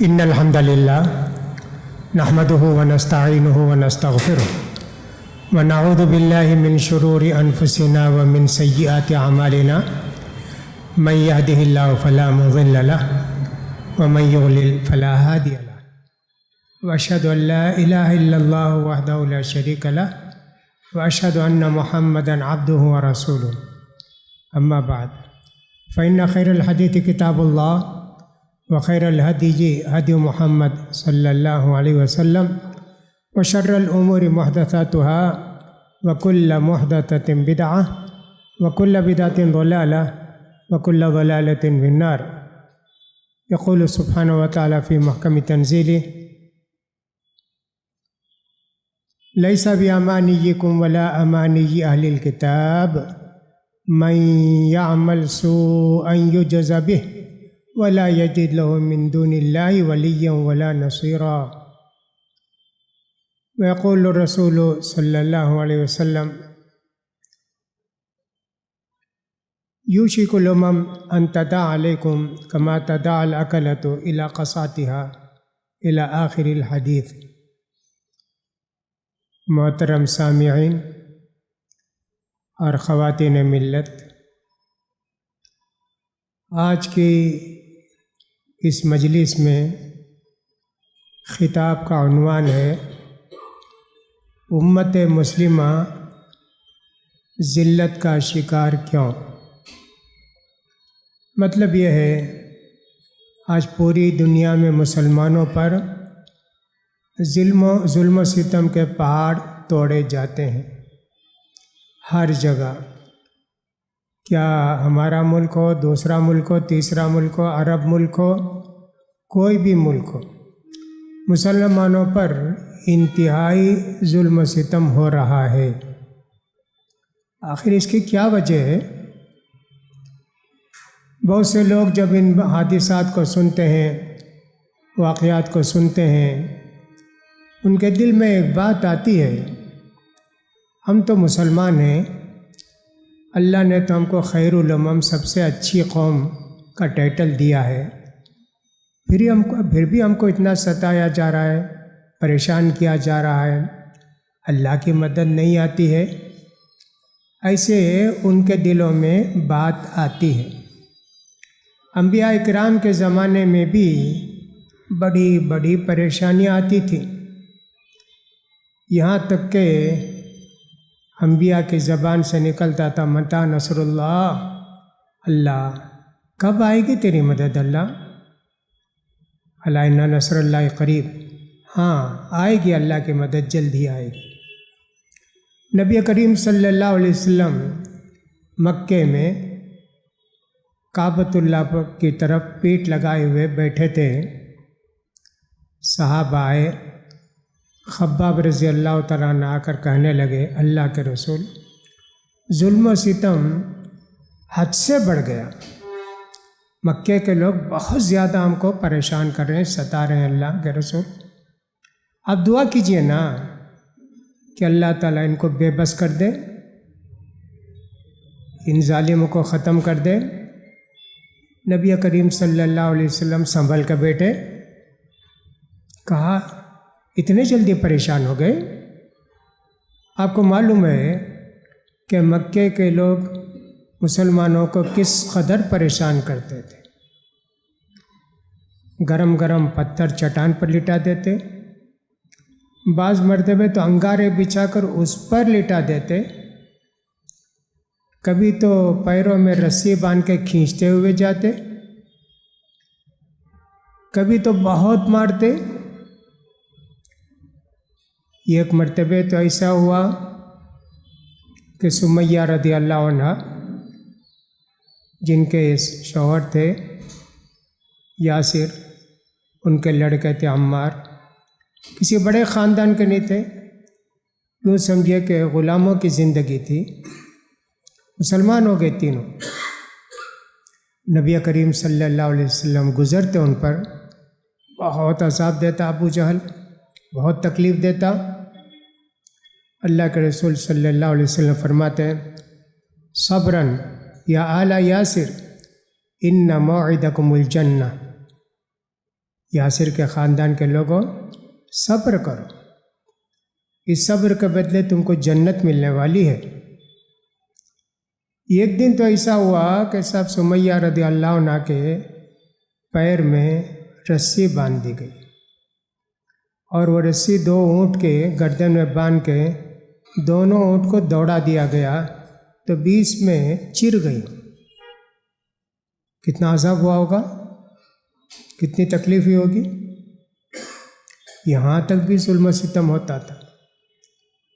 ان الحمد للہ نحمده ونستعینه ونستغفره ونعوذ باللہ من شرور انفسنا ومن سیئات اعمالنا من يهده اللہ فلا مضل له ومن يضلل فلا هادی له واشهد ان لا الہ الا اللہ وحدہ لا شریک له واشهد ان محمدا عبده ورسوله اما بعد فإن خیر الحدیث کتاب اللہ وخیر الہدی ہدی محمد صلی اللہ علیہ وسلم وشر الامور محدثاتها وکل محدثۃ بدعۃ وکل بدعۃ ضلالہ وکل ضلالۃ فی النار۔ یقول سبحانہ وتعالی فی محکم تنزیلہ لیس بامانیکم ولا امانی اہل الکتاب من یعمل سوءا یجز بہ ولا یجد له من دون اللہ ولیا ولا نصیرا۔ ویقول الرسول صلی اللہ علیہ وسلم یوشک الامم ان تداع علیکم کما تداع الاکلۃ الی قصعتها الی آخر الحدیث۔ محترم سامعین اور خواتین ملت، آج کی اس مجلس میں خطاب کا عنوان ہے امت مسلمہ ذلت کا شکار کیوں؟ مطلب یہ ہے آج پوری دنیا میں مسلمانوں پر ظلم و ستم کے پہاڑ توڑے جاتے ہیں ہر جگہ، کیا ہمارا ملک ہو، دوسرا ملک ہو، تیسرا ملک ہو، عرب ملک ہو، کوئی بھی ملک ہو، مسلمانوں پر انتہائی ظلم و ستم ہو رہا ہے۔ آخر اس کی کیا وجہ ہے؟ بہت سے لوگ جب ان حادثات کو سنتے ہیں، واقعات کو سنتے ہیں، ان کے دل میں ایک بات آتی ہے، ہم تو مسلمان ہیں، اللہ نے تو ہم کو خیر الامم سب سے اچھی قوم کا ٹائٹل دیا ہے، پھر بھی ہم کو اتنا ستایا جا رہا ہے، پریشان کیا جا رہا ہے، اللہ کی مدد نہیں آتی ہے۔ ایسے ان کے دلوں میں بات آتی ہے۔ انبیاء اکرام کے زمانے میں بھی بڑی بڑی پریشانیاں آتی تھیں، یہاں تک کہ انبیاء کی زبان سے نکلتا تھا متی نصر اللہ، اللہ کب آئے گی تیری مدد اللہ، الا ان نصر اللہ قریب، ہاں آئے گی اللہ کی مدد، جلد ہی آئے گی۔ نبی کریم صلی اللہ علیہ وسلم مکے میں کعبۃ اللہ کی طرف پیٹھ لگائے ہوئے بیٹھے تھے، صحابہ آئے، خباب رضی اللہ تعالیٰ عنہ آ کر کہنے لگے اللہ کے رسول، ظلم و ستم حد سے بڑھ گیا، مکے کے لوگ بہت زیادہ ہم کو پریشان کر رہے ہیں، ستا رہے ہیں، اللہ کے رسول آپ دعا کیجئے نا کہ اللہ تعالیٰ ان کو بے بس کر دے، ان ظالموں کو ختم کر دے۔ نبی کریم صلی اللہ علیہ وسلم سنبھل کر بیٹھے، کہا اتنے جلدی پریشان ہو گئے؟ آپ کو معلوم ہے کہ مکے کے لوگ مسلمانوں کو کس قدر پریشان کرتے تھے، گرم گرم پتھر چٹان پر لٹا دیتے، بعض مرتبہ تو انگارے بچھا کر اس پر لٹا دیتے، کبھی تو پیروں میں رسی باندھ کے کھینچتے ہوئے جاتے، کبھی تو بہت مارتے۔ ایک مرتبہ تو ایسا ہوا کہ سمیہ رضی اللہ عنہ، جن کے شوہر تھے یاسر، ان کے لڑکے تھے عمار، کسی بڑے خاندان کے نہیں تھے، یوں سمجھے کہ غلاموں کی زندگی تھی، مسلمان ہو گئے تینوں۔ نبی کریم صلی اللہ علیہ وسلم گزرتے ان پر، بہت عذاب دیتا ابو جہل، بہت تکلیف دیتا۔ اللہ کے رسول صلی اللہ علیہ وسلم فرماتے ہیں صبراً یا آل یاسر ان موعدکم الجنہ، یاسر کے خاندان کے لوگوں صبر کرو، اس صبر کے بدلے تم کو جنت ملنے والی ہے۔ ایک دن تو ایسا ہوا کہ صاحب سمیہ رضی اللہ عنہ کے پیر میں رسی باندھ دی گئی، اور وہ رسی 2 اونٹ کے گردن میں باندھ کے دونوں اونٹ کو دوڑا دیا گیا تو 20 میں چر گئی۔ کتنا عذاب ہوا ہوگا، کتنی تکلیف ہوئی ہوگی۔ یہاں تک بھی ظلم و ستم ہوتا تھا،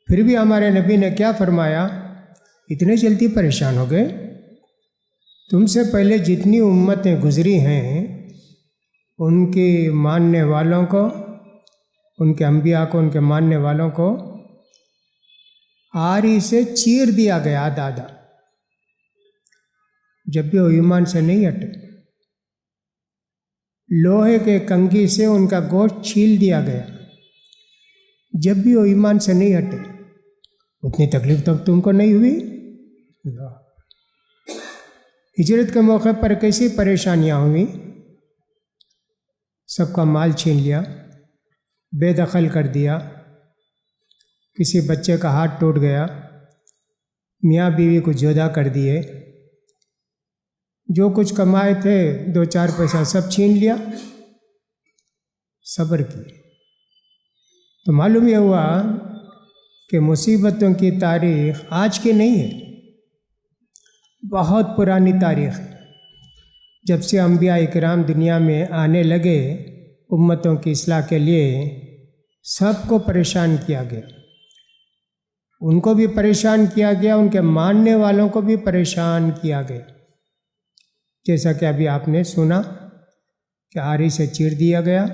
پھر بھی ہمارے نبی نے کیا فرمایا؟ اتنے جلدی پریشان ہو گئے؟ تم سے پہلے جتنی امتیں گزری ہیں ان کے ماننے والوں کو، ان کے انبیاء کو، ان کے ماننے والوں کو آری سے چیر دیا گیا آدھا، جب بھی وہ ایمان سے نہیں ہٹے۔ لوہے کے کنگھی سے ان کا گوشت چھیل دیا گیا، جب بھی وہ ایمان سے نہیں ہٹے۔ اتنی تکلیف تو تم کو نہیں ہوئی؟ ہجرت کے موقع پر کیسی پریشانیاں ہوئیں؟ سب کا مال چھین لیا، بے دخل کر دیا، کسی بچے کا ہاتھ ٹوٹ گیا، میاں بیوی کو جدا کر دیے، جو کچھ کمائے تھے 2-4 پیسہ سب چھین لیا۔ صبر کیے تو معلوم یہ ہوا کہ مصیبتوں کی تاریخ آج کی نہیں ہے، بہت پرانی تاریخ ہے۔ جب سے انبیاء اکرام دنیا میں آنے لگے امتوں کی اصلاح کے لیے، سب کو پریشان کیا گیا، ان کو بھی پریشان کیا گیا، ان کے ماننے والوں کو بھی پریشان کیا گیا۔ جیسا کہ ابھی آپ نے سنا کہ آری سے چیر دیا گیا،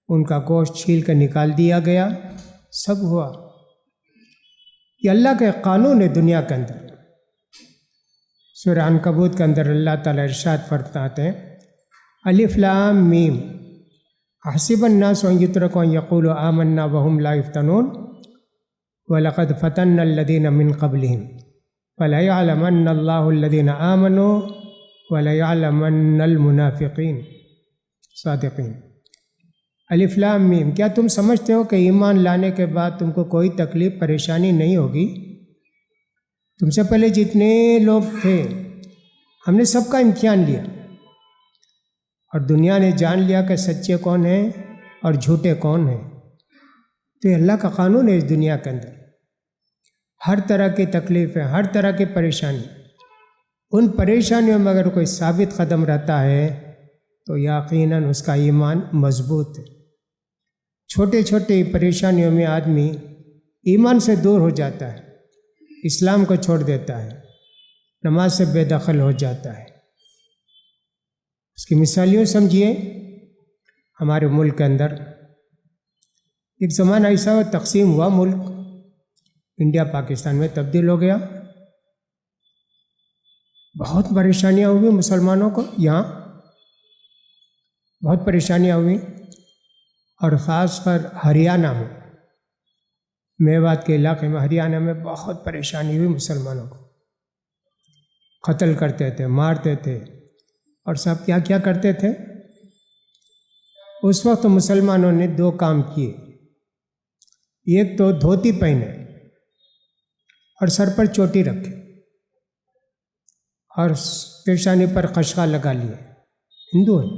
ان کا گوشت چھیل کر نکال دیا گیا، سب ہوا۔ یہ اللہ کے قانون ہے دنیا کے اندر۔ سورہ عنکبوت کے اندر اللہ تعالیٰ ارشاد فرماتے ہیں الف لام میم حسب الناس ان یترکوا ان یقولوا آمنا وهم لا یفتنون وَلَقَدْ فَتَنَّا الَّذِينَ مِن قَبْلِهِمْ فَلَيَعْلَمَنَّ اللَّهُ الَّذِينَ آمَنُوا وَلَيَعْلَمَنَّ الْمُنَافِقِينَ صادقین۔ الف لام میم، کیا تم سمجھتے ہو کہ ایمان لانے کے بعد تم کو کوئی تکلیف پریشانی نہیں ہوگی؟ تم سے پہلے جتنے لوگ تھے ہم نے سب کا امتحان لیا، اور دنیا نے جان لیا کہ سچے کون ہیں اور جھوٹے کون ہیں۔ تو یہ اللہ کا قانون ہے اس دنیا کے اندر۔ ہر طرح کی تکلیف ہے، ہر طرح کی پریشانی، ان پریشانیوں میں اگر کوئی ثابت قدم رہتا ہے تو یقیناً اس کا ایمان مضبوط ہے۔ چھوٹے چھوٹے پریشانیوں میں آدمی ایمان سے دور ہو جاتا ہے، اسلام کو چھوڑ دیتا ہے، نماز سے بے دخل ہو جاتا ہے۔ اس کی مثالیوں سمجھیے۔ ہمارے ملک کے اندر ایک زمانہ ایسا ہوا، تقسیم ہوا ملک، انڈیا پاکستان میں تبدیل ہو گیا، بہت پریشانیاں ہوئی مسلمانوں کو، یہاں بہت پریشانیاں ہوئی، اور خاص کر ہریانہ میں، میوات کے علاقے میں، ہریانہ میں بہت پریشانی ہوئی مسلمانوں کو۔ قتل کرتے تھے، مارتے تھے، اور سب کیا کیا کرتے تھے۔ اس وقت مسلمانوں نے 2 کام کیے، ایک تو دھوتی پہنے اور سر پر چوٹی رکھے اور پیشانی پر قشقہ لگا لیے، ہندو ہیں،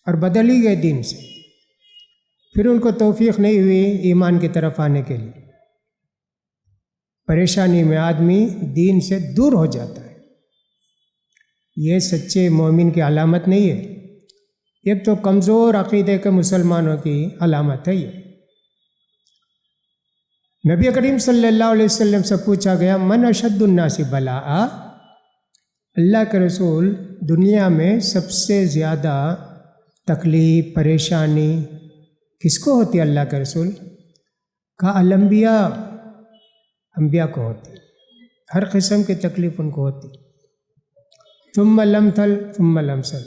اور بدل ہی گئے دین سے۔ پھر ان کو توفیق نہیں ہوئی ایمان کی طرف آنے کے لیے۔ پریشانی میں آدمی دین سے دور ہو جاتا ہے، یہ سچے مومن کی علامت نہیں ہے، ایک تو کمزور عقیدے کے مسلمانوں کی علامت ہے یہ۔ نبی کریم صلی اللہ علیہ وسلم سے پوچھا گیا من اشد الناس بلاء، اللہ کے رسول دنیا میں سب سے زیادہ تکلیف پریشانی کس کو ہوتی ہے اللہ کے رسول؟ کہا الانبیاء، انبیاء کو ہوتی، ہر قسم کی تکلیف ان کو ہوتی۔ ثم الامثل ثم الامثل،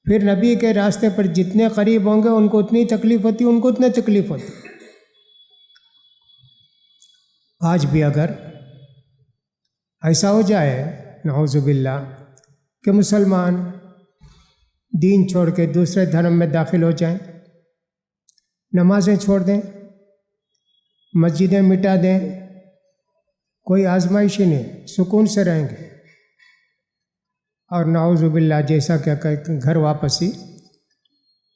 پھر نبی کے راستے پر جتنے قریب ہوں گے ان کو اتنی تکلیف ہوتی، ان کو اتنے تکلیف ہوتی۔ آج بھی اگر ایسا ہو جائے نعوذ باللہ کہ مسلمان دین چھوڑ کے دوسرے دھرم میں داخل ہو جائیں، نمازیں چھوڑ دیں، مسجدیں مٹا دیں، کوئی آزمائش ہی نہیں، سکون سے رہیں گے۔ اور نعوذ باللہ جیسا کہ گھر واپسی،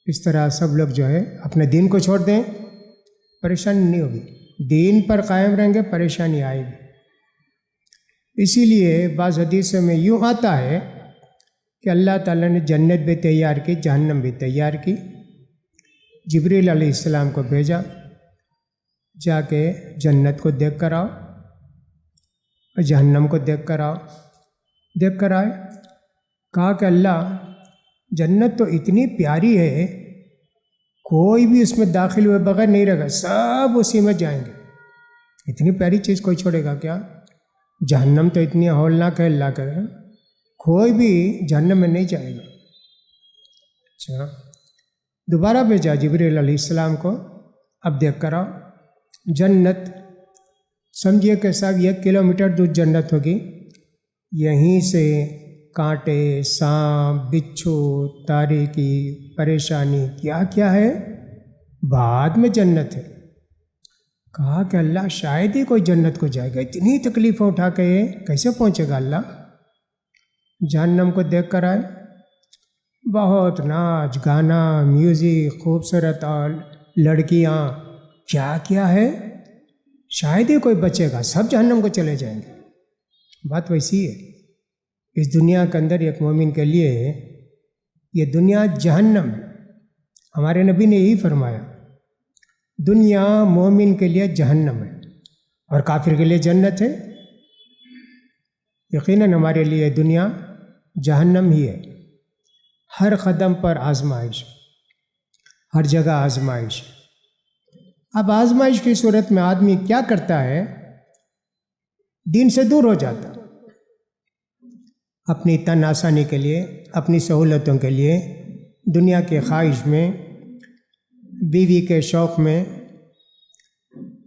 اس طرح سب لوگ جو ہے اپنے دین کو چھوڑ دیں، پریشانی نہیں ہوگی، دین پر قائم رہیں گے، پریشانی آئے گی۔ اسی لیے بعض حدیثوں میں یوں آتا ہے کہ اللہ تعالیٰ نے جنت بھی تیار کی، جہنم بھی تیار کی، جبریل علیہ السلام کو بھیجا، جا کے جنت کو دیکھ کر آؤ اور جہنم کو دیکھ کر آؤ۔ دیکھ کر آئے، کہا کہ اللہ جنت تو اتنی پیاری ہے، کوئی بھی اس میں داخل ہوئے بغیر نہیں رہے گا، سب اسی میں جائیں گے، اتنی پیاری چیز کوئی چھوڑے گا کیا؟ جہنم تو اتنی ہولناک ہے، اللہ کرے کوئی بھی جہنم میں نہیں جائے گا۔ اچھا، دوبارہ بھیجا جبریل علیہ السلام کو، اب دیکھ کر آؤ جنت، سمجھیے کہ صاحب 1 کلومیٹر دور جنت ہوگی، یہیں سے کانٹے، سانپ، بچھو، تاریکی، پریشانی، کیا کیا ہے، بعد میں جنت ہے۔ کہا کہ اللہ شاید ہی کوئی جنت کو جائے گا، اتنی تکلیفیں اٹھا کے کیسے پہنچے گا اللہ؟ جہنم کو دیکھ کر آئے، بہت ناچ گانا، میوزک، خوبصورت اور لڑکیاں، کیا کیا ہے، شاید ہی کوئی بچے گا، سب جہنم کو چلے جائیں گے۔ بات ویسی ہے، اس دنیا کے اندر ایک مومن کے لیے یہ دنیا جہنم ہے۔ ہمارے نبی نے یہی فرمایا، دنیا مومن کے لیے جہنم ہے اور کافر کے لیے جنت ہے۔ یقیناً ہمارے لیے دنیا جہنم ہی ہے، ہر قدم پر آزمائش، ہر جگہ آزمائش۔ اب آزمائش کی صورت میں آدمی کیا کرتا ہے؟ دین سے دور ہو جاتا، اپنی تن آسانی کے لیے، اپنی سہولتوں کے لیے، دنیا کے خواہش میں، بیوی کے شوق میں،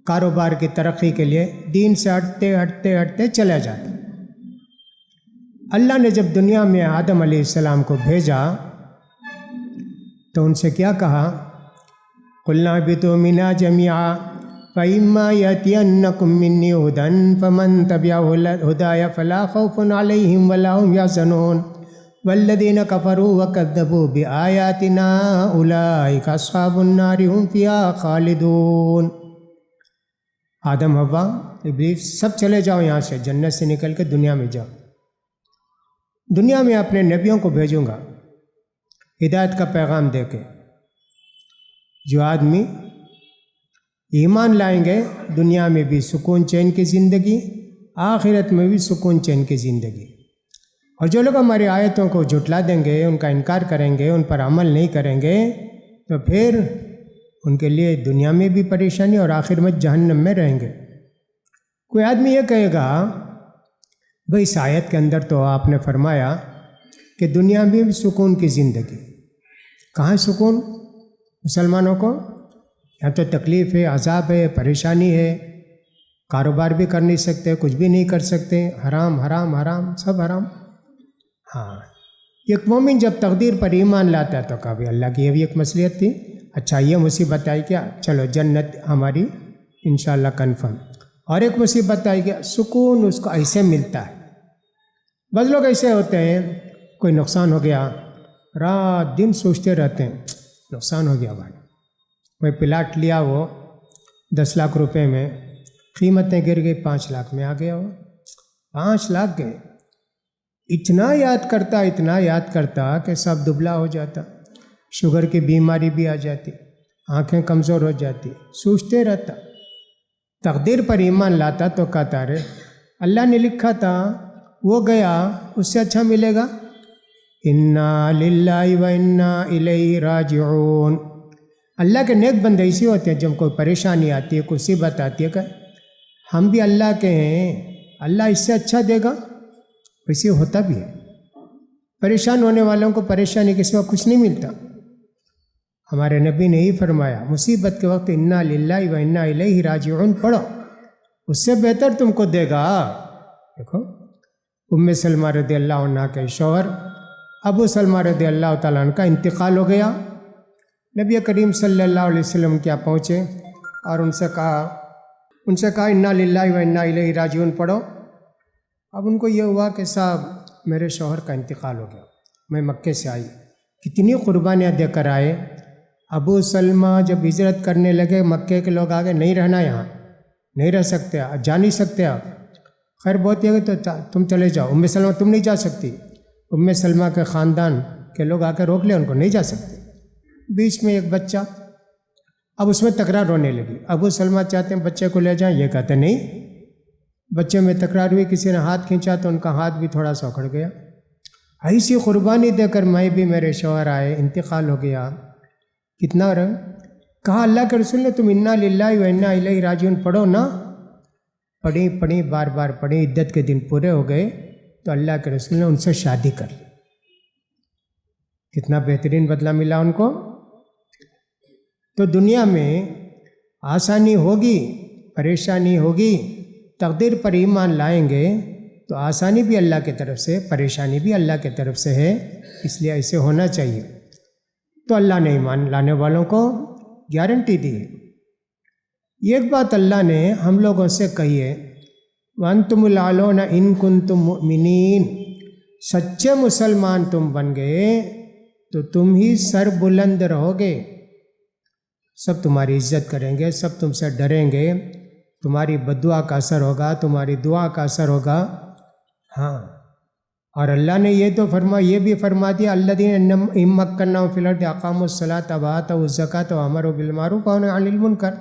کاروبار کی ترقی کے لیے دین سے ہٹتے ہٹتے ہٹتے چلا جاتا۔ اللہ نے جب دنیا میں آدم علیہ السلام کو بھیجا تو ان سے کیا کہا؟ قُلْنَا اهْبِطُوا مِنْهَا جَمِيعًا فَإِمَّا يَأْتِيَنَّكُم مِّنِّي هُدًى فَمَن تَبِعَ هُدَايَ فَلَا خَوْفٌ عَلَيْهِمْ وَلَا هُمْ يَحْزَنُونَ وَالَّذِينَ كَفَرُوا وَكَذَّبُوا بِآيَاتِنَا أُولَٰئِكَ أَصْحَابُ النَّارِ هُمْ فِيهَا خَالِدُونَ۔ آدم، حوا، ابلیس، سب چلے جاؤ یہاں سے، جنت سے نکل کے دنیا میں جاؤ۔ دنیا میں اپنے نبیوں کو بھیجوں گا ہدایت کا پیغام دے کے، جو آدمی ایمان لائیں گے دنیا میں بھی سکون چین کی زندگی، آخرت میں بھی سکون چین کی زندگی۔ اور جو لوگ ہماری آیتوں کو جھٹلا دیں گے، ان کا انکار کریں گے، ان پر عمل نہیں کریں گے، تو پھر ان کے لیے دنیا میں بھی پریشانی اور آخر میں جہنم میں رہیں گے۔ کوئی آدمی یہ کہے گا، بھئی اس آیت کے اندر تو آپ نے فرمایا کہ دنیا میں بھی سکون کی زندگی، کہاں سکون مسلمانوں کو؟ یہاں تو تکلیف ہے، عذاب ہے، پریشانی ہے، کاروبار بھی کر نہیں سکتے، کچھ بھی نہیں کر سکتے، حرام حرام حرام، سب حرام۔ ہاں، ایک مومن جب تقدیر پر ایمان لاتا ہے تو کبھی اللہ کی یہ بھی ایک مصلحت تھی، اچھا یہ مصیبت آئی کیا، چلو جنت ہماری انشاءاللہ کنفرم۔ اور ایک مصیبت آئی کیا، سکون اس کو ایسے ملتا ہے۔ بعض لوگ ایسے ہوتے ہیں، کوئی نقصان ہو گیا، رات دن سوچتے رہتے ہیں نقصان ہو گیا بھائی، کوئی پلاٹ لیا وہ 10 لاکھ روپے میں، قیمتیں گر گئی 5 لاکھ میں آ گیا، وہ 5 لاکھ گئے، اتنا یاد کرتا کہ سب دبلا ہو جاتا، شوگر کی بیماری بھی آ جاتی، آنکھیں کمزور ہو جاتی، سوچتے رہتا۔ تقدیر پر ایمان لاتا تو کہتا رہے اللہ نے لکھا تھا، وہ گیا، اس سے اچھا ملے گا۔ انا للہ و انا الیہ راجعون۔ اللہ کے نیک بندے ایسے ہوتے ہیں، جب کوئی پریشانی آتی ہے، کوئی مصیبت آتی ہے، کہ ہم بھی اللہ کے ہیں، اللہ اس سے اچھا دے گا، ویسے ہوتا بھی ہے۔ پریشان ہونے والوں کو پریشانی کے سوا کچھ نہیں ملتا۔ ہمارے نبی نے ہی فرمایا، مصیبت کے وقت انا للہ و انا الیہ راجعون پڑھو، اس سے بہتر تم کو دے گا۔ دیکھو ام سلمہ رضی اللہ عنہ کے شوہر ابو سلمہ رضی اللہ تعالیٰ عنہ کا انتقال ہو گیا۔ نبی کریم صلی اللہ علیہ وسلم کیا پہنچے اور ان سے کہا انا للہ و انا الیہ راجعون پڑھو۔ اب ان کو یہ ہوا کہ صاحب میرے شوہر کا انتقال ہو گیا، میں مکے سے آئی، کتنی قربانیاں دے کر آئے۔ ابو سلمہ جب ہجرت کرنے لگے مکے کے لوگ آگے نہیں رہنا، یہاں نہیں رہ سکتے، جا نہیں سکتے آپ، خیر بہت یہ تو تم چلے جاؤ۔ ام سلمہ تم نہیں جا سکتی، ام سلمہ کے خاندان کے لوگ آ کے روک لے ان کو، نہیں جا سکتے۔ بیچ میں ایک بچہ، اب اس میں تکرار ہونے لگی۔ ابو سلمہ چاہتے ہیں بچے کو لے جائیں، یہ کہتے نہیں۔ بچے میں تکرار ہوئی، کسی نے ہاتھ کھینچا تو ان کا ہاتھ بھی تھوڑا سا اکھڑ گیا۔ ایسی قربانی دے کر میں بھی میرے شوہر آئے، انتقال ہو گیا، کتنا رہا۔ کہا اللہ کے رسول نے تم انا للہ و انا الیہ راجعون پڑھو نا، پڑھی بار بار پڑھی، عدت کے دن پورے ہو گئے تو اللہ کے رسول نے ان سے شادی کر لی۔ کتنا بہترین بدلہ ملا ان کو۔ تو دنیا میں آسانی ہوگی، پریشانی ہوگی، تقدیر پر ایمان لائیں گے تو آسانی بھی اللہ کی طرف سے، پریشانی بھی اللہ کی طرف سے ہے، اس لیے ایسے ہونا چاہیے۔ تو اللہ نے ایمان لانے والوں کو گارنٹی دی ہے۔ ایک بات اللہ نے ہم لوگوں سے کہی ہے، وَأَنْتُمُ الْأَعْلَوْنَ إِن كُنتُم مُؤْمِنِينَ، سچے مسلمان تم بن گئے تو تم ہی سر بلند رہو گے، سب تمہاری عزت کریں گے، سب تم سے ڈریں گے، تمہاری بددعا کا اثر ہوگا، تمہاری دعا کا اثر ہوگا۔ ہاں، اور اللہ نے یہ بھی فرما دیا الذین ان مکناہم فی الارض اقاموا الصلاۃ وآتوا الزکاۃ وامروا بالمعروف ونہوا عن المنکر۔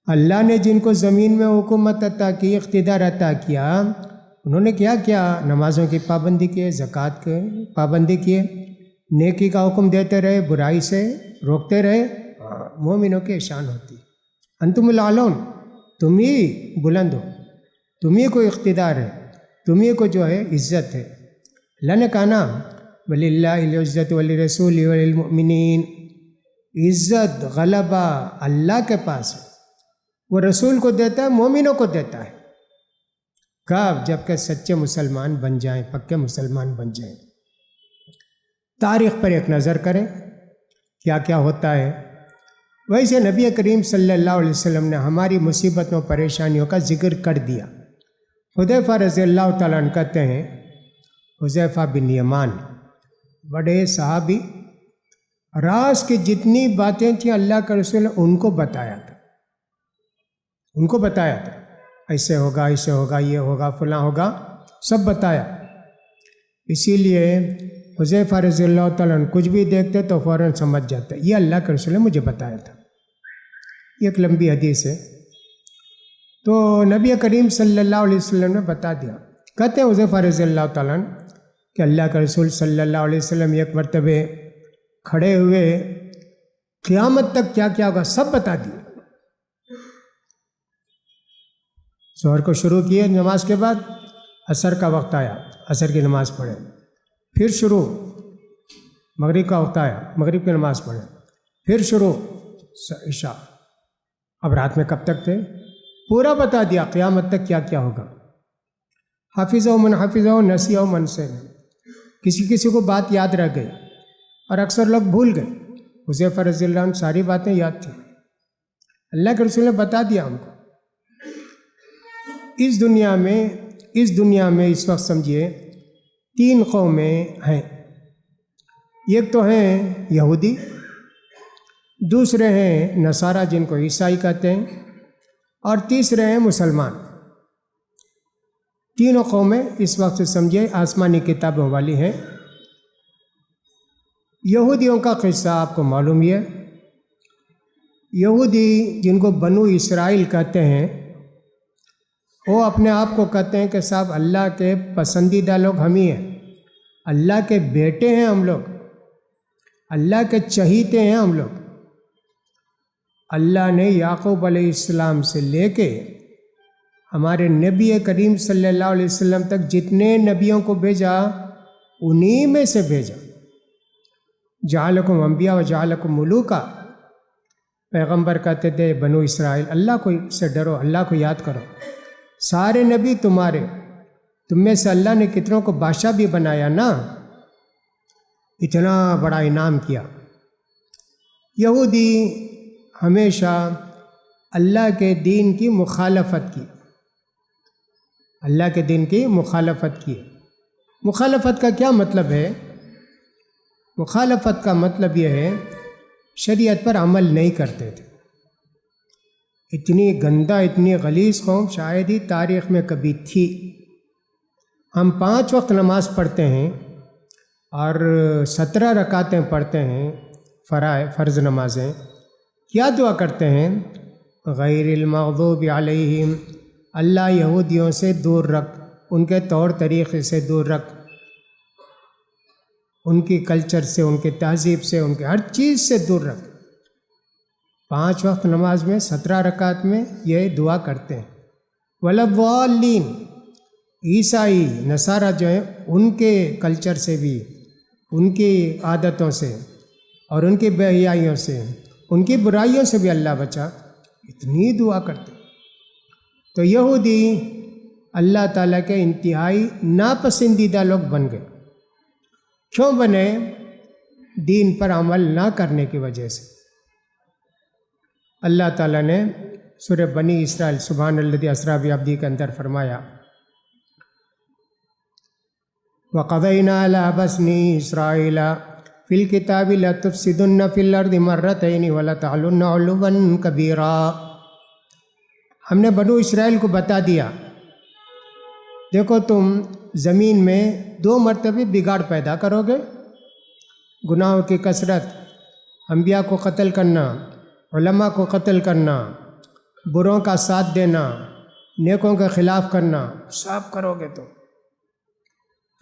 اللہ نے جن کو زمین میں حکومت عطا کی، اقتدار عطا کیا، انہوں نے کیا کیا؟ نمازوں کی پابندی کیے، زکوٰۃ کی پابندی کیے، نیکی کا حکم دیتے رہے، برائی سے روکتے رہے۔ مومنوں کی شان ہوتی، انتم الاعلون، تم ہی بلند ہو، تم ہی کو اقتدار ہے، تم ہی کو جو ہے عزت ہے۔ اللہ نے کہا نا وَلِلَّهِ الْعِزَّةُ وَلِرَسُولِهِ وَلِلْمُؤْمِنِينَ، عزت غلبہ اللہ کے پاس ہے، وہ رسول کو دیتا ہے، مومنوں کو دیتا ہے۔ کب؟ جب کہ سچے مسلمان بن جائیں، پکے مسلمان بن جائیں۔ تاریخ پر ایک نظر کریں کیا کیا ہوتا ہے۔ ویسے نبی کریم صلی اللہ علیہ وسلم نے ہماری مصیبتوں پریشانیوں کا ذکر کر دیا۔ حذیفہ رضی اللہ تعالیٰ عنہ کہتے ہیں، حذیفہ بن یمان بڑے صحابی، راز کی جتنی باتیں تھیں اللہ کے رسول نے ان کو بتایا تھا، ایسے ہوگا، ایسے ہوگا، یہ ہوگا، فلاں ہوگا، سب بتایا۔ اسی لیے حذیفہ رضی اللہ تعالیٰ عنہ کچھ بھی دیکھتے تو فوراً سمجھ جاتے، یہ اللہ کے رسول نے مجھے بتایا تھا۔ یہ ایک لمبی حدیث ہے، تو نبی کریم صلی اللہ علیہ وسلم نے بتا دیا۔ کہتے ہیں حذیفہ رضی اللہ تعالیٰ عنہ کہ اللہ کے رسول صلی اللہ علیہ وسلم ایک مرتبہ کھڑے ہوئے، قیامت تک کیا کیا ہوگا سب بتا دیے۔ ظہر کو شروع کیے نماز کے بعد، عصر کا وقت آیا، عصر کی نماز پڑھے، پھر شروع مغرب کا وقت آیا، مغرب کی نماز پڑھے، پھر شروع عشاء۔ اب رات میں کب تک تھے؟ پورا بتا دیا قیامت تک کیا کیا ہوگا۔ حافظہ من حافظہ نسیہ من نسیہ، کسی کو بات یاد رہ گئی اور اکثر لوگ بھول گئے۔ حذیفہ رضی اللہ عنہ ساری باتیں یاد تھیں، اللہ کے رسول نے بتا دیا ہم کو۔ اس دنیا میں اس وقت سمجھیے 3 قومیں ہیں، ایک تو ہیں یہودی، دوسرے ہیں نصارہ جن کو عیسائی کہتے ہیں، اور تیسرے ہیں مسلمان۔ تینوں قومیں اس وقت سمجھیے آسمانی کتابوں والی ہیں۔ یہودیوں کا قصہ آپ کو معلوم ہے، یہودی جن کو بنو اسرائیل کہتے ہیں، وہ اپنے آپ کو کہتے ہیں کہ صاحب اللہ کے پسندیدہ لوگ ہم ہی ہیں، اللہ کے بیٹے ہیں ہم لوگ، اللہ کے چہیتے ہیں ہم لوگ۔ اللہ نے یعقوب علیہ السلام سے لے کے ہمارے نبی کریم صلی اللہ علیہ وسلم تک جتنے نبیوں کو بھیجا انہی میں سے بھیجا۔ جعلکم انبیاء و جعلکم ملوکا، پیغمبر کہتے تھے بنو اسرائیل اللہ کو سے ڈرو، اللہ کو یاد کرو، سارے نبی تمہارے، تم میں سے اللہ نے کتنوں کو بادشاہ بھی بنایا نا، اتنا بڑا انعام کیا۔ یہودی ہمیشہ اللہ کے دین کی مخالفت کی، اللہ کے دین کی مخالفت کی۔ مخالفت کا کیا مطلب ہے؟ مخالفت کا مطلب یہ ہے شریعت پر عمل نہیں کرتے تھے۔ اتنی گندہ، اتنی غلیظ قوم شاید ہی تاریخ میں کبھی تھی۔ ہم 5 وقت نماز پڑھتے ہیں اور 17 رکعتیں پڑھتے ہیں، فرض نمازیں۔ کیا دعا کرتے ہیں؟ غیر المغضوب علیہم، اللہ یہودیوں سے دور رکھ، ان کے طور طریقے سے دور رکھ، ان کی کلچر سے، ان کی تہذیب سے، ان کے ہر چیز سے دور رکھ۔ 5 وقت نماز میں 17 رکعت میں یہ دعا کرتے ہیں۔ وَلَضَّالِّينَ، عیسائی نصارہ جو ہیں ان کے کلچر سے بھی، ان کی عادتوں سے اور ان کی بے حیائیوں سے، ان کی برائیوں سے بھی اللہ بچا، اتنی دعا کرتے۔ تو یہودی اللہ تعالیٰ کے انتہائی ناپسندیدہ لوگ بن گئے۔ کیوں بنے؟ دین پر عمل نہ کرنے کی وجہ سے۔ اللہ تعالیٰ نے سورہ بنی اسرائیل سبحان الذی اسریٰ بعبدہ کے اندر فرمایا وَقَضَيْنَا إِلَىٰ بَنِي إِسْرَائِيلَ فِي الْكِتَابِ لَتُفْسِدُنَّ فِي الْأَرْضِ مَرَّتَيْنِ وَلَتَعْلُنَّ عُلُوًّا كَبِيرًا۔ ہم نے بنو اسرائیل کو بتا دیا، دیکھو تم زمین میں 2 مرتبہ بگاڑ پیدا کرو گے، گناہوں کی کثرت، انبیاء کو قتل کرنا، علماء کو قتل کرنا، بروں کا ساتھ دینا، نیکوں کے خلاف کرنا، سب کرو گے تو۔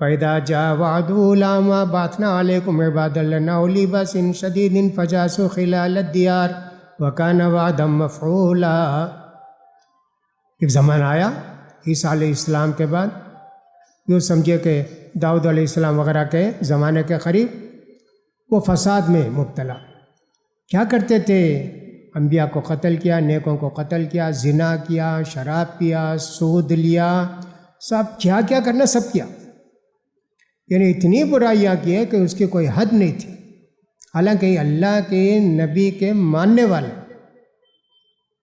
فَإِذَا جَاءَ وَعْدُ أُولَاهُمَا بَعَثْنَا عَلَيْكُمْ عِبَادًا لَنَا أُولِي بَأْسٍ شَدِيدٍ فَجَاسُوا خِلَالَ الدِّيَارِ وَكَانَ وَعْدًا مَفْعُولًا۔ ایک زمانہ آیا عیسیٰ علیہ السلام کے بعد، یوں سمجھے کہ داؤد علیہ السلام وغیرہ کے زمانے کے قریب، وہ فساد میں مبتلا۔ کیا کرتے تھے؟ انبیاء کو قتل کیا، نیکوں کو قتل کیا، زنا کیا، شراب پیا، سود لیا، سب کیا کیا کرنا سب کیا، یعنی اتنی برائیاں کی ہے کہ اس کی کوئی حد نہیں تھی، حالانکہ یہ اللہ کے نبی کے ماننے والے۔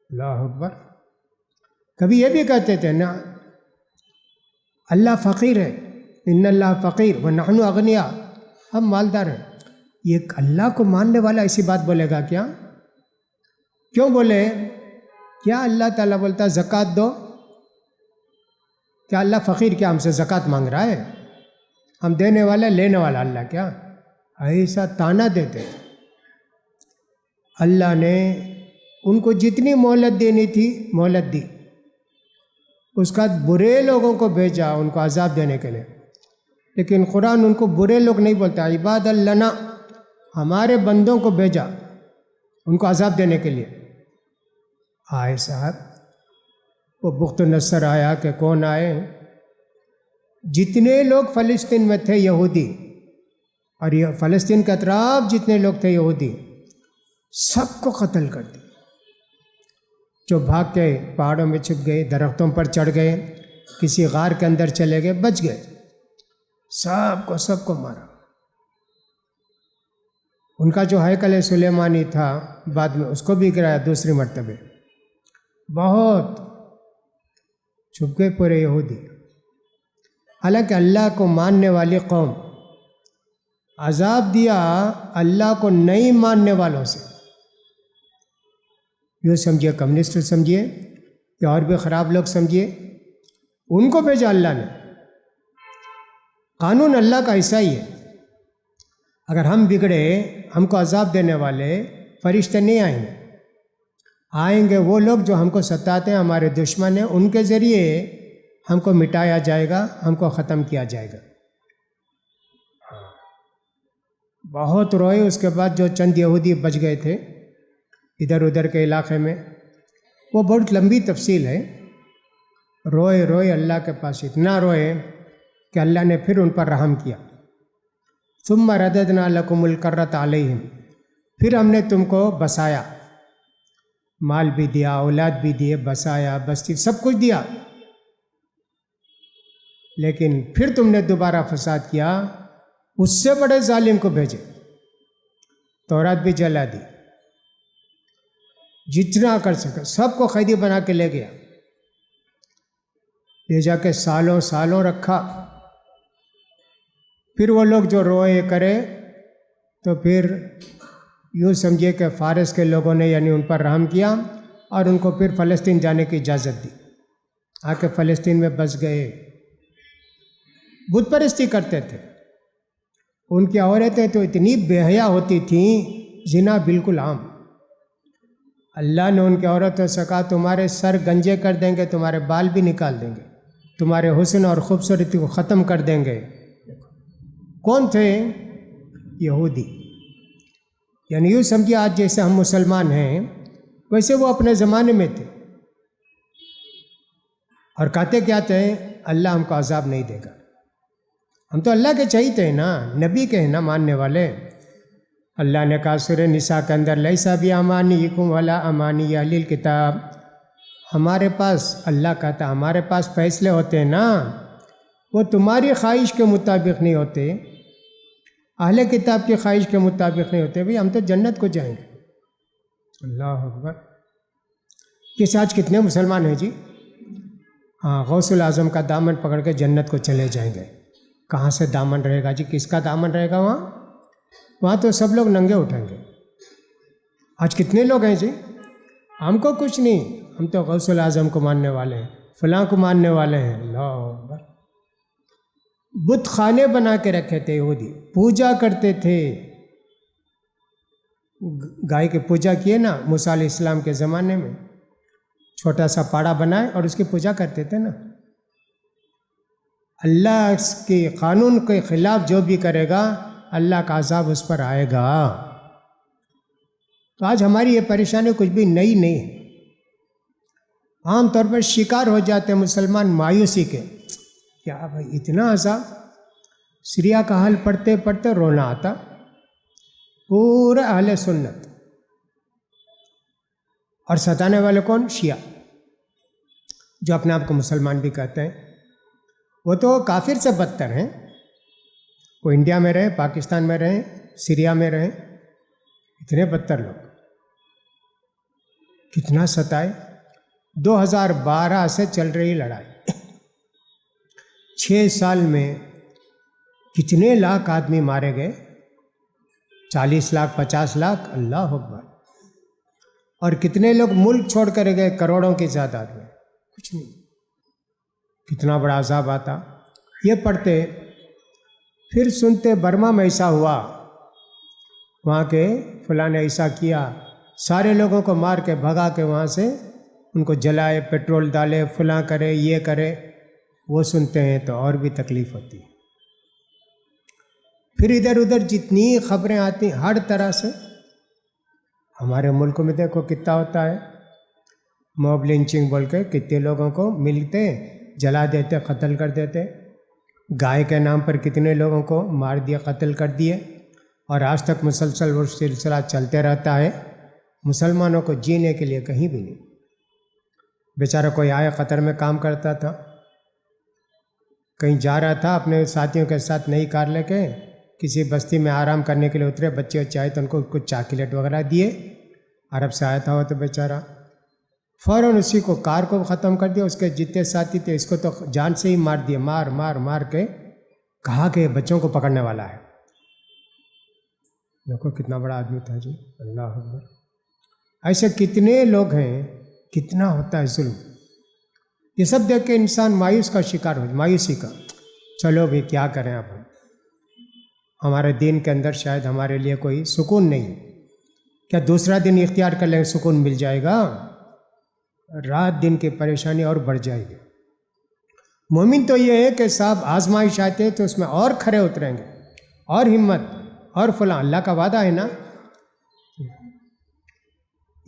اللہ اکبر۔ کبھی یہ بھی کہتے تھے نا اللہ فقیر ہے، ان اللہ فقیر ونحن اغنیاء، ہم مالدار ہیں۔ یہ اللہ کو ماننے والا ایسی بات بولے گا کیا؟ کیوں بولے؟ کیا اللہ تعالیٰ بولتا زکوٰۃ دو؟ کیا اللہ فقیر کیا ہم سے زکوٰۃ مانگ رہا ہے؟ ہم دینے والا لینے والا اللہ کیا؟ ایسا تانا دیتے۔ اللہ نے ان کو جتنی مہلت دینی تھی مہلت دی، اس کا برے لوگوں کو بھیجا ان کو عذاب دینے کے لیے، لیکن قرآن ان کو برے لوگ نہیں بولتا، عباد لنا، ہمارے بندوں کو بھیجا ان کو عذاب دینے کے لیے۔ آئے صاحب، وہ بخت نصر آیا کہ کون آئے؟ جتنے لوگ فلسطین میں تھے یہودی، اور یہ فلسطین کے اطراف جتنے لوگ تھے یہودی، سب کو قتل کر دیا۔ جو بھاگ کے پہاڑوں میں چھپ گئے، درختوں پر چڑھ گئے، کسی غار کے اندر چلے گئے، بچ گئے، سب کو مارا۔ ان کا جو ہیکل سلیمانی تھا بعد میں اس کو بھی گرایا دوسری مرتبہ۔ بہت چھپ گئے پورے یہودی۔ حالانکہ اللہ کو ماننے والی قوم، عذاب دیا اللہ کو نہیں ماننے والوں سے۔ یوں سمجھیے کمیونسٹ سمجھیے یا اور بھی خراب لوگ سمجھیے، ان کو بھیجا اللہ نے۔ قانون اللہ کا ایسا ہی ہے، اگر ہم بگڑے ہم کو عذاب دینے والے فرشتے نہیں آئیں گے، آئیں گے وہ لوگ جو ہم کو ستاتے ہیں، ہمارے دشمن ہیں، ان کے ذریعے ہم کو مٹایا جائے گا، ہم کو ختم کیا جائے گا۔ بہت روئے، اس کے بعد جو چند یہودی بچ گئے تھے ادھر ادھر کے علاقے میں، وہ بہت لمبی تفصیل ہے، روئے روئے اللہ کے پاس، اتنا روئے کہ اللہ نے پھر ان پر رحم کیا۔ ثم رددنا لکم الکرۃ علیہم، پھر ہم نے تم کو بسایا، مال بھی دیا، اولاد بھی دیے، بسایا، بستی سب کچھ دیا، لیکن پھر تم نے دوبارہ فساد کیا، اس سے بڑے ظالم کو بھیجے، تورات بھی جلا دی، جتنا کر سکے سب کو قیدی بنا کے لے گیا، لے جا کے سالوں سالوں رکھا۔ پھر وہ لوگ جو روئے کرے تو پھر یوں سمجھے کہ فارس کے لوگوں نے یعنی ان پر رحم کیا اور ان کو پھر فلسطین جانے کی اجازت دی، آ کے فلسطین میں بس گئے۔ بت پرستی کرتے تھے، ان کی عورتیں تو اتنی بے حیا ہوتی تھیں، زنا بالکل عام۔ اللہ نے ان کی عورتوں سے کہا تمہارے سر گنجے کر دیں گے، تمہارے بال بھی نکال دیں گے، تمہارے حسن اور خوبصورتی کو ختم کر دیں گے۔ کون تھے؟ یہودی۔ یعنی یوں سمجھیے آج جیسے ہم مسلمان ہیں ویسے وہ اپنے زمانے میں تھے، اور کہتے کیا تھے؟ اللہ ہم کو عذاب نہیں دے گا۔ ہم تو اللہ کے چاہیے ہیں نا، نبی کے ہیں نا ماننے والے۔ اللہ نے کہا سورہ نساء کے اندر لیسا بامانیکم ولا امانی اہل الکتاب، ہمارے پاس، اللہ کہتا ہمارے پاس فیصلے ہوتے ہیں نا، وہ تمہاری خواہش کے مطابق نہیں ہوتے، اہل کتاب کی خواہش کے مطابق نہیں ہوتے۔ بھئی ہم تو جنت کو جائیں گے۔ اللہ اکبر۔ کس آج کتنے مسلمان ہیں جی؟ ہاں، غوث الاعظم کا دامن پکڑ کے جنت کو چلے جائیں گے۔ کہاں سے دامن رہے گا جی؟ کس کا دامن رہے گا وہاں تو سب لوگ ننگے اٹھیں گے۔ آج کتنے لوگ ہیں جی؟ ہم کو کچھ نہیں، ہم تو غوث الاعظم کو ماننے والے ہیں، فلاں کو ماننے والے ہیں۔ اللہ اکبر۔ بت خانے بنا کے رکھے تھے یہودی، پوجا کرتے تھے، گائے کی پوجا کیے نا موسیٰ علیہ السلام کے زمانے میں، چھوٹا سا پاڑا بنائے اور اس کی پوجا کرتے تھے نا۔ اللہ کے قانون کے خلاف جو بھی کرے گا اللہ کا عذاب اس پر آئے گا۔ تو آج ہماری یہ پریشانی کچھ بھی نئی نہیں ہے۔ عام طور پر شکار ہو جاتے ہیں مسلمان مایوسی کے، کیا بھائی اتنا عذاب؟ سیریا کا حال پڑھتے پڑھتے رونا آتا۔ پورا اہل سنت، اور ستانے والے کون؟ شیعہ، جو اپنے آپ کو مسلمان بھی کہتے ہیں۔ وہ تو کافر سے بدتر ہیں، وہ انڈیا میں رہیں، پاکستان میں رہیں، سیریا میں رہیں، اتنے بدتر لوگ۔ کتنا ستائے۔ 2012 سے چل رہی لڑائی، 6 سال میں کتنے لاکھ آدمی مارے گئے؟ 40 لاکھ 50 لاکھ، اللہ اکبر۔ اور کتنے لوگ ملک چھوڑ کر گئے؟ کروڑوں کی تعداد میں، کچھ نہیں۔ کتنا بڑا عذاب آتا۔ یہ پڑھتے، پھر سنتے برما میں ایسا ہوا، وہاں کے فلاں نے ایسا کیا، سارے لوگوں کو مار کے بھگا کے وہاں سے ان کو جلائے، پیٹرول ڈالے، فلاں کرے، یہ کرے۔ وہ سنتے ہیں تو اور بھی تکلیف ہوتی ہے۔ پھر ادھر ادھر جتنی خبریں آتی ہیں ہر طرح سے، ہمارے ملک میں دیکھو کتنا ہوتا ہے، موب لنچنگ بول کے کتنے لوگوں کو ملتے جلا دیتے، قتل کر دیتے۔ گائے کے نام پر کتنے لوگوں کو مار دیا، قتل کر دیے، اور آج تک مسلسل وہ سلسلہ چلتے رہتا ہے۔ مسلمانوں کو جینے کے لیے کہیں بھی نہیں۔ بیچارہ کوئی آئے، قطر میں کام کرتا تھا، کہیں جا رہا تھا اپنے ساتھیوں کے ساتھ نئی کار لے کے، کسی بستی میں آرام کرنے کے لیے اترے، بچے چاہے تو ان کو کچھ چاکلیٹ وغیرہ دیے، عرب سے آیا تھا وہ تو بیچارہ، فوراً اسی کو کار کو ختم کر دیا، اس کے جتنے ساتھی تھے اس کو تو جان سے ہی مار دیے، مار مار مار کے، کہا کہ بچوں کو پکڑنے والا ہے۔ دیکھو کتنا بڑا آدمی تھا جی، اللہ اکبر۔ ایسے کتنے لوگ ہیں، کتنا ہوتا ہے ظلم۔ یہ سب دیکھ کے انسان مایوس کا شکار ہو، مایوسی کا۔ چلو بھی کیا کریں اب، ہمارے دین کے اندر شاید ہمارے لیے کوئی سکون نہیں، کیا دوسرا دن اختیار کر لیں سکون مل جائے گا؟ رات دن کی پریشانی اور بڑھ جائے گی۔ مومن تو یہ ہے کہ صاحب آزمائش آتے تو اس میں اور کھڑے اتریں گے، اور ہمت، اور فلاں، اللہ کا وعدہ ہے نا۔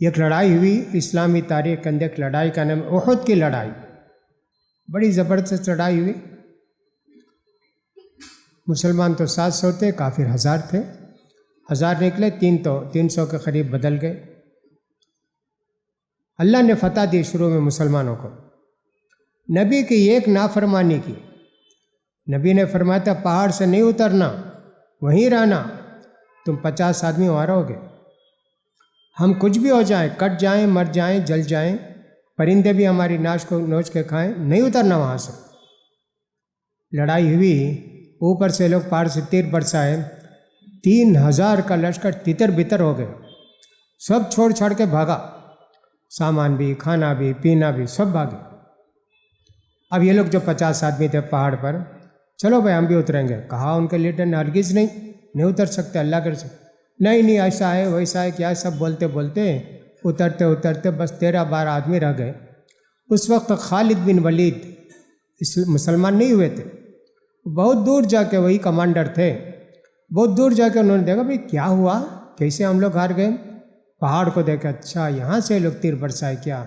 ایک لڑائی ہوئی اسلامی تاریخ کے اندر، ایک لڑائی کا نام احد کی لڑائی، بڑی زبردست لڑائی ہوئی۔ مسلمان تو 700 تھے، کافر 1000 تھے، 1000 نکلے، 300 کے قریب بدل گئے۔ اللہ نے فتح دی شروع میں مسلمانوں کو، نبی کی ایک نافرمانی کی۔ نبی نے فرمایا تھا پہاڑ سے نہیں اترنا، وہیں رہنا، تم 50 آدمی وہاں رہو گے، ہم کچھ بھی ہو جائیں، کٹ جائیں، مر جائیں، جل جائیں، پرندے بھی ہماری نوچ کے کھائیں، نہیں اترنا وہاں سے۔ لڑائی ہوئی، اوپر سے لوگ پہاڑ سے تیر برسائے، 3000 کا لشکر تتر بتر ہو گیا، سب چھوڑ چھاڑ کے بھاگا، سامان بھی، کھانا بھی، پینا بھی، سب بھاگے۔ اب یہ لوگ جو 50 آدمی تھے پہاڑ پر، چلو بھائی ہم بھی اتریں گے، کہا ان کے لیڈر نے ہرگز نہیں اتر سکتے، اللہ کر سکتے، نہیں ایسا ہے ویسا ہے کیا، سب بولتے بولتے اترتے اترتے بس 13-12 آدمی رہ گئے۔ اس وقت خالد بن ولید مسلمان نہیں ہوئے تھے، بہت دور جا کے وہی کمانڈر تھے، بہت دور جا کے انہوں نے دیکھا بھائی کیا ہوا، کیسے ہم لوگ ہار گئے، پہاڑ کو دیکھا، اچھا یہاں سے لوگ تیر برسائے کیا،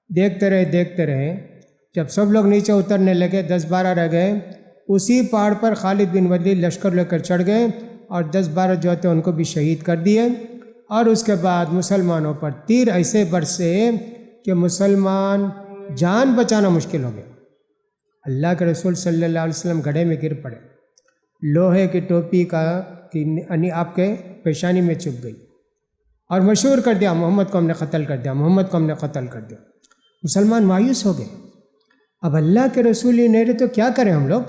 دیکھتے رہے، جب سب لوگ نیچے اترنے لگے، 10-12 رہ گئے، اسی پہاڑ پر خالد بن ولید لشکر لے کر چڑھ گئے اور 10-12 جو تھے ان کو بھی شہید کر دیے، اور اس کے بعد مسلمانوں پر تیر ایسے برسے کہ مسلمان جان بچانا مشکل ہو گیا۔ اللہ کے رسول صلی اللہ علیہ وسلم گڑھے میں گر پڑے، لوہے کی ٹوپی کی آپ کے پیشانی میں چپ گئی، اور مشہور کر دیا محمد کو ہم نے قتل کر دیا، محمد کو ہم نے قتل کر دیا۔ مسلمان مایوس ہو گئے، اب اللہ کے رسول ہی نہیں رہے تو کیا کریں ہم لوگ۔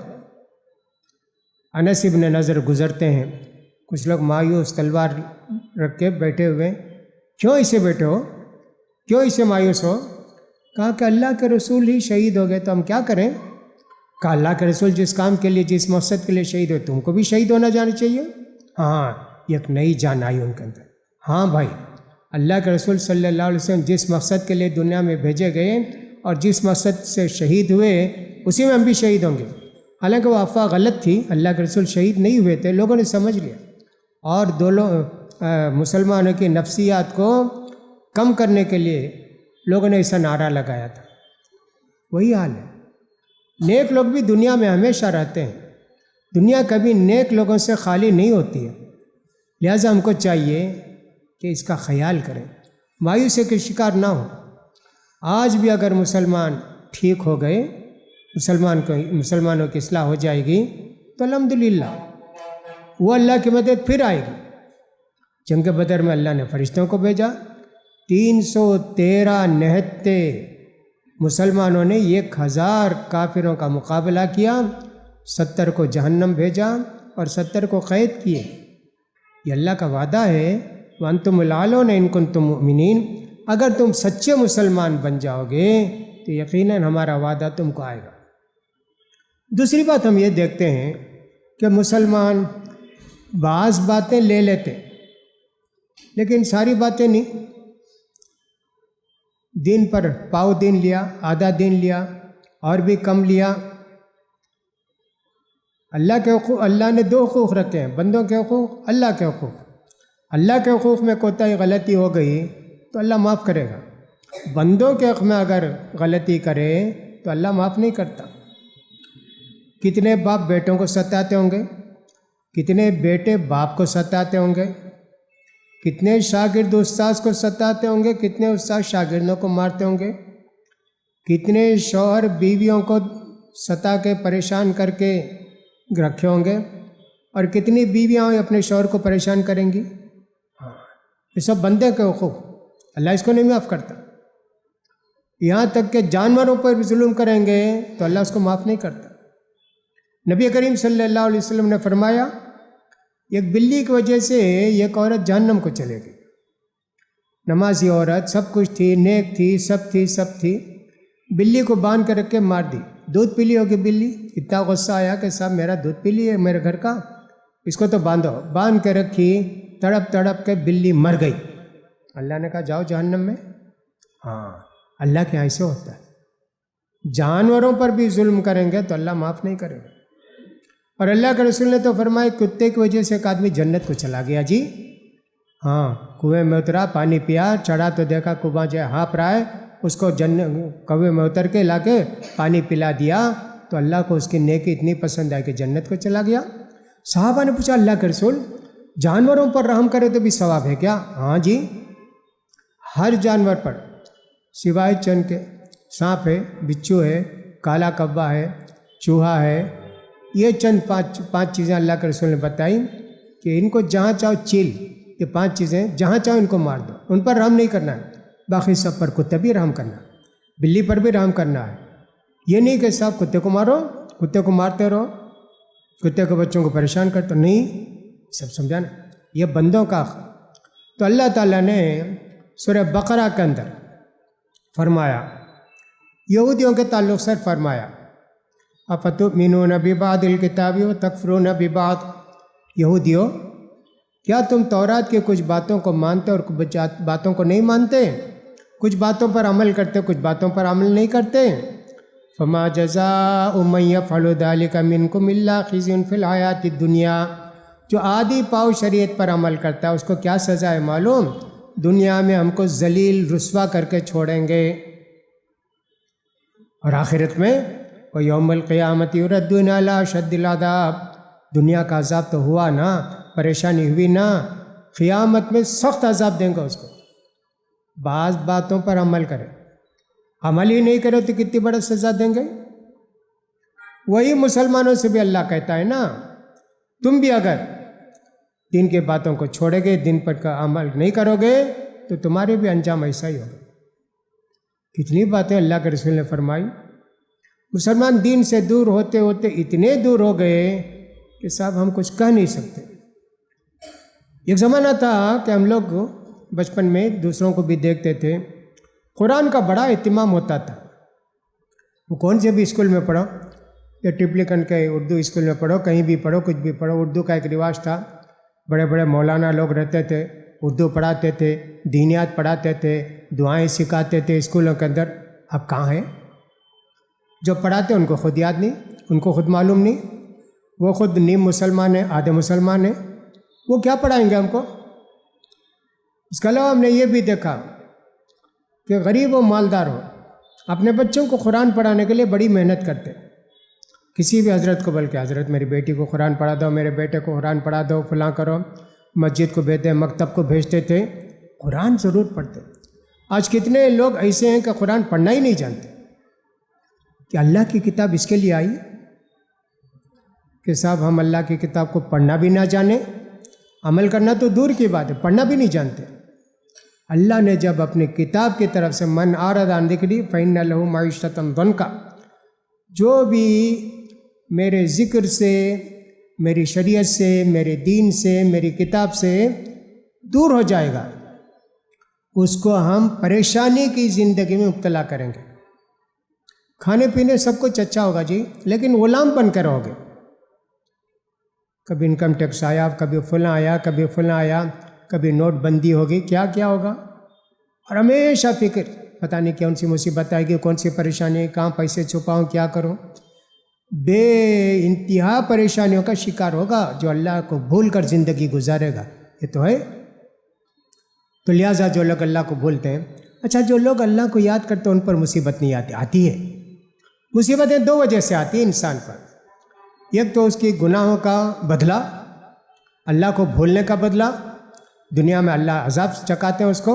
انس ابن نضر گزرتے ہیں، کچھ لوگ مایوس تلوار رکھ کے بیٹھے ہوئے، کیوں اسے بیٹھے ہو، کیوں اسے مایوس ہو؟ کہا کہ اللہ کے رسول ہی شہید ہو گئے تو ہم کیا کریں؟ کہا اللہ کے رسول جس کام کے لیے، جس مقصد کے لیے شہید ہوئے، تم کو بھی شہید ہونا جانا چاہیے۔ ہاں، ایک نئی جان آئی ان کے اندر، ہاں بھائی اللہ کے رسول صلی اللہ علیہ وسلم جس مقصد کے لیے دنیا میں بھیجے گئے اور جس مقصد سے شہید ہوئے اسی میں ہم بھی شہید ہوں گے۔ حالانکہ وہ افواہ غلط تھی، اللہ کے رسول شہید نہیں ہوئے تھے، لوگوں نے سمجھ لیا، اور دونوں مسلمانوں کی نفسیات کو کم کرنے کے لیے لوگوں نے ایسا نعرہ لگایا تھا۔ وہی حال ہے، نیک لوگ بھی دنیا میں ہمیشہ رہتے ہیں، دنیا کبھی نیک لوگوں سے خالی نہیں ہوتی ہے، لہٰذا ہم کو چاہیے کہ اس کا خیال کریں، مایوسی کے شکار نہ ہو۔ آج بھی اگر مسلمان ٹھیک ہو گئے، مسلمانوں کی اصلاح ہو جائے گی تو الحمدللہ وہ اللہ کی مدد پھر آئے گی۔ جنگ بدر میں اللہ نے فرشتوں کو بھیجا، 313 نہتے مسلمانوں نے 1000 کافروں کا مقابلہ کیا، 70 کو جہنم بھیجا اور 70 کو قید کیے۔ یہ اللہ کا وعدہ ہے، وَأَنْتُمُ الْأَعْلَوْنَ إِن كُنتُم مُؤْمِنِينَ، اگر تم سچے مسلمان بن جاؤ گے تو یقیناً ہمارا وعدہ تم کو آئے گا۔ دوسری بات ہم یہ دیکھتے ہیں کہ مسلمان بعض باتیں لے لیتے لیکن ساری باتیں نہیں، دین پر پاؤ دین لیا، آدھا دین لیا، اور بھی کم لیا۔ اللہ کے حقوق، اللہ نے 2 حقوق رکھے ہیں، بندوں کے حقوق، اللہ کے حقوق۔ اللہ کے حقوق میں کوتاہی غلطی ہو گئی تو اللہ معاف کرے گا، بندوں کے حق میں اگر غلطی کرے تو اللہ معاف نہیں کرتا۔ کتنے باپ بیٹوں کو ستاتے ہوں گے، کتنے بیٹے باپ کو ستاتے ہوں گے، کتنے شاگرد استاذ کو ستاتے ہوں گے، کتنے استاذ شاگردوں کو مارتے ہوں گے، کتنے شوہر بیویوں کو ستا کے پریشان کر کے رکھے ہوں گے، اور کتنی بیویاں اپنے شوہر کو پریشان کریں گی۔ یہ سب بندے کے حقوق، اللہ اس کو نہیں معاف کرتا۔ یہاں تک کہ جانوروں پر بھی ظلم کریں گے تو اللہ اس کو معاف نہیں کرتا۔ نبی کریم صلی اللہ علیہ وسلم نے فرمایا، ایک بلی کی وجہ سے ایک عورت جہنم کو چلے گئی، نمازی عورت، سب کچھ تھی، نیک تھی، سب تھی، بلی کو باندھ کے رکھ کے مار دی۔ دودھ پی لی ہوگی بلی، اتنا غصہ آیا کہ صاحب میرا دودھ پی لی ہے میرے گھر کا، اس کو تو باندھو، باندھ کے رکھی، تڑپ کے بلی مر گئی۔ اللہ نے کہا جاؤ جہنم میں۔ ہاں، اللہ کے ایسے ہوتا ہے، جانوروں پر بھی ظلم کریں گے تو اللہ معاف نہیں کرے گا۔ اور اللہ کے رسول نے تو فرمایا، کتے کی وجہ سے ایک آدمی جنت کو چلا گیا جی، ہاں، کنویں میں اترا، پانی پیا، چڑھا تو دیکھا کنواں جو ہے ہانپ رہا ہے، اس کو کنویں میں اتر کے لا کے پانی پلا دیا تو اللہ کو اس کی نیکی اتنی پسند آئی کہ جنت کو چلا گیا۔ صحابہ نے پوچھا اللہ کے رسول جانوروں پر رحم کرے تو بھی ثواب ہے کیا؟ ہاں جی، ہر جانور پر سوائے چند کے، سانپ ہے، بچھو ہے، کالا کوا ہے، چوہا ہے، یہ چند پانچ چیزیں اللہ کے رسول نے بتائی۔ کہ ان کو جہاں چاہو چیل، یہ 5 چیزیں جہاں چاہو ان کو مار دو، ان پر رحم نہیں کرنا ہے، باقی سب پر کتے بھی رحم کرنا ہے، بلی پر بھی رحم کرنا ہے۔ یہ نہیں کہ صاحب کتے کو مارو، کتے کو مارتے رہو، کتے کے بچوں کو پریشان کرتے، نہیں، سب سمجھانا یہ بندوں کا حق۔ تو اللہ تعالیٰ نے سورہ بقرہ کے اندر فرمایا، یہودیوں کے تعلق سے فرمایا، افتؤمنون ببعض الکتاب وتکفرون ببعض، یہودیوں کیا تم تورات کی کچھ باتوں کو مانتے اور کچھ باتوں کو نہیں مانتے؟ کچھ باتوں پر عمل کرتے، کچھ باتوں پر عمل نہیں کرتے؟ فما جزاء من یفعل ذلک منکم الا خزی فی الحیاۃ الدنیا، جو آدھی پاؤ شریعت پر عمل کرتا ہے اس کو کیا سزا ہے معلوم؟ دنیا میں ہم کو ذلیل رسوا کر کے چھوڑیں گے، اور آخرت میں وَيَوْمَ الْقِيَامَةِ يُرَدُّونَ عَلَىٰ أَشَدِّ الْعَذَابِ، دنیا کا عذاب تو ہوا نا، پریشانی ہوئی نا، قیامت میں سخت عذاب دیں گے اس کو۔ بعض باتوں پر عمل کرے، عمل ہی نہیں کرے تو کتنی بڑا سزا دیں گے۔ وہی مسلمانوں سے بھی اللہ کہتا ہے نا، تم بھی اگر دین کی باتوں کو چھوڑے گے، دین پر کا عمل نہیں کرو گے تو تمہارے بھی انجام ایسا ہی ہوگا۔ کتنی باتیں اللہ کے رسول نے فرمائی۔ مسلمان دین سے دور ہوتے ہوتے اتنے دور ہو گئے کہ صاحب ہم کچھ کہہ نہیں سکتے۔ ایک زمانہ تھا کہ ہم لوگ بچپن میں دوسروں کو بھی دیکھتے تھے، قرآن کا بڑا اہتمام ہوتا تھا۔ وہ کون سے بھی اسکول میں پڑھو، یا ٹپلیکن کے اردو اسکول میں پڑھو، کہیں بھی پڑھو، کچھ بھی پڑھو، اردو کا ایک رواج تھا، بڑے بڑے مولانا لوگ رہتے تھے، اردو پڑھاتے تھے، دینیات پڑھاتے تھے، دعائیں سکھاتے تھے اسکولوں کے اندر۔ اب کہاں ہیں جو پڑھاتے؟ ان کو خود یاد نہیں، ان کو خود معلوم نہیں، وہ خود نیم مسلمان ہیں، آدھے مسلمان ہیں، وہ کیا پڑھائیں گے ہم کو؟ اس کے علاوہ ہم نے یہ بھی دیکھا کہ غریب و مالدار ہو، اپنے بچوں کو قرآن پڑھانے کے لیے بڑی محنت کرتے، کسی بھی حضرت کو، بلکہ حضرت میری بیٹی کو قرآن پڑھا دو، میرے بیٹے کو قرآن پڑھا دو، فلاں کرو، مسجد کو بھیجتے، مکتب کو بھیجتے تھے، قرآن ضرور پڑھتے۔ آج کتنے لوگ ایسے ہیں کہ قرآن پڑھنا ہی نہیں جانتے، کہ اللہ کی کتاب اس کے لیے آئی کہ صاحب ہم اللہ کی کتاب کو پڑھنا بھی نہ جانیں، عمل کرنا تو دور کی بات ہے، پڑھنا بھی نہیں جانتے۔ اللہ نے جب اپنی کتاب کی طرف سے من اعرض عن ذکری فإن له معیشة ضنکا، جو بھی میرے ذکر سے، میری شریعت سے، میرے دین سے، میری کتاب سے دور ہو جائے گا، اس کو ہم پریشانی کی زندگی میں مبتلا کریں گے۔ کھانے پینے سب کچھ اچھا ہوگا جی، لیکن غلام بن کر رہو گے۔ کبھی انکم ٹیکس آیا، کبھی فلاں آیا، کبھی فلاں آیا، کبھی نوٹ بندی ہوگی، کیا کیا ہوگا، اور ہمیشہ فکر، پتہ نہیں کون سی مصیبت آئے گی، کون سی پریشانی ہے، کہاں پیسے چھپاؤں، کیا کروں، بے انتہا پریشانیوں کا شکار ہوگا جو اللہ کو بھول کر زندگی گزارے گا۔ یہ تو ہے۔ تو لہٰذا جو لوگ اللہ کو بھولتے ہیں، اچھا جو لوگ اللہ کو یاد کرتے ہیں ان پر مصیبت نہیں آتی، آتی ہے۔ مصیبتیں 2 وجہ سے آتی ہیں انسان پر، ایک تو اس کی گناہوں کا بدلہ، اللہ کو بھولنے کا بدلہ، دنیا میں اللہ عذاب چکاتے ہیں اس کو۔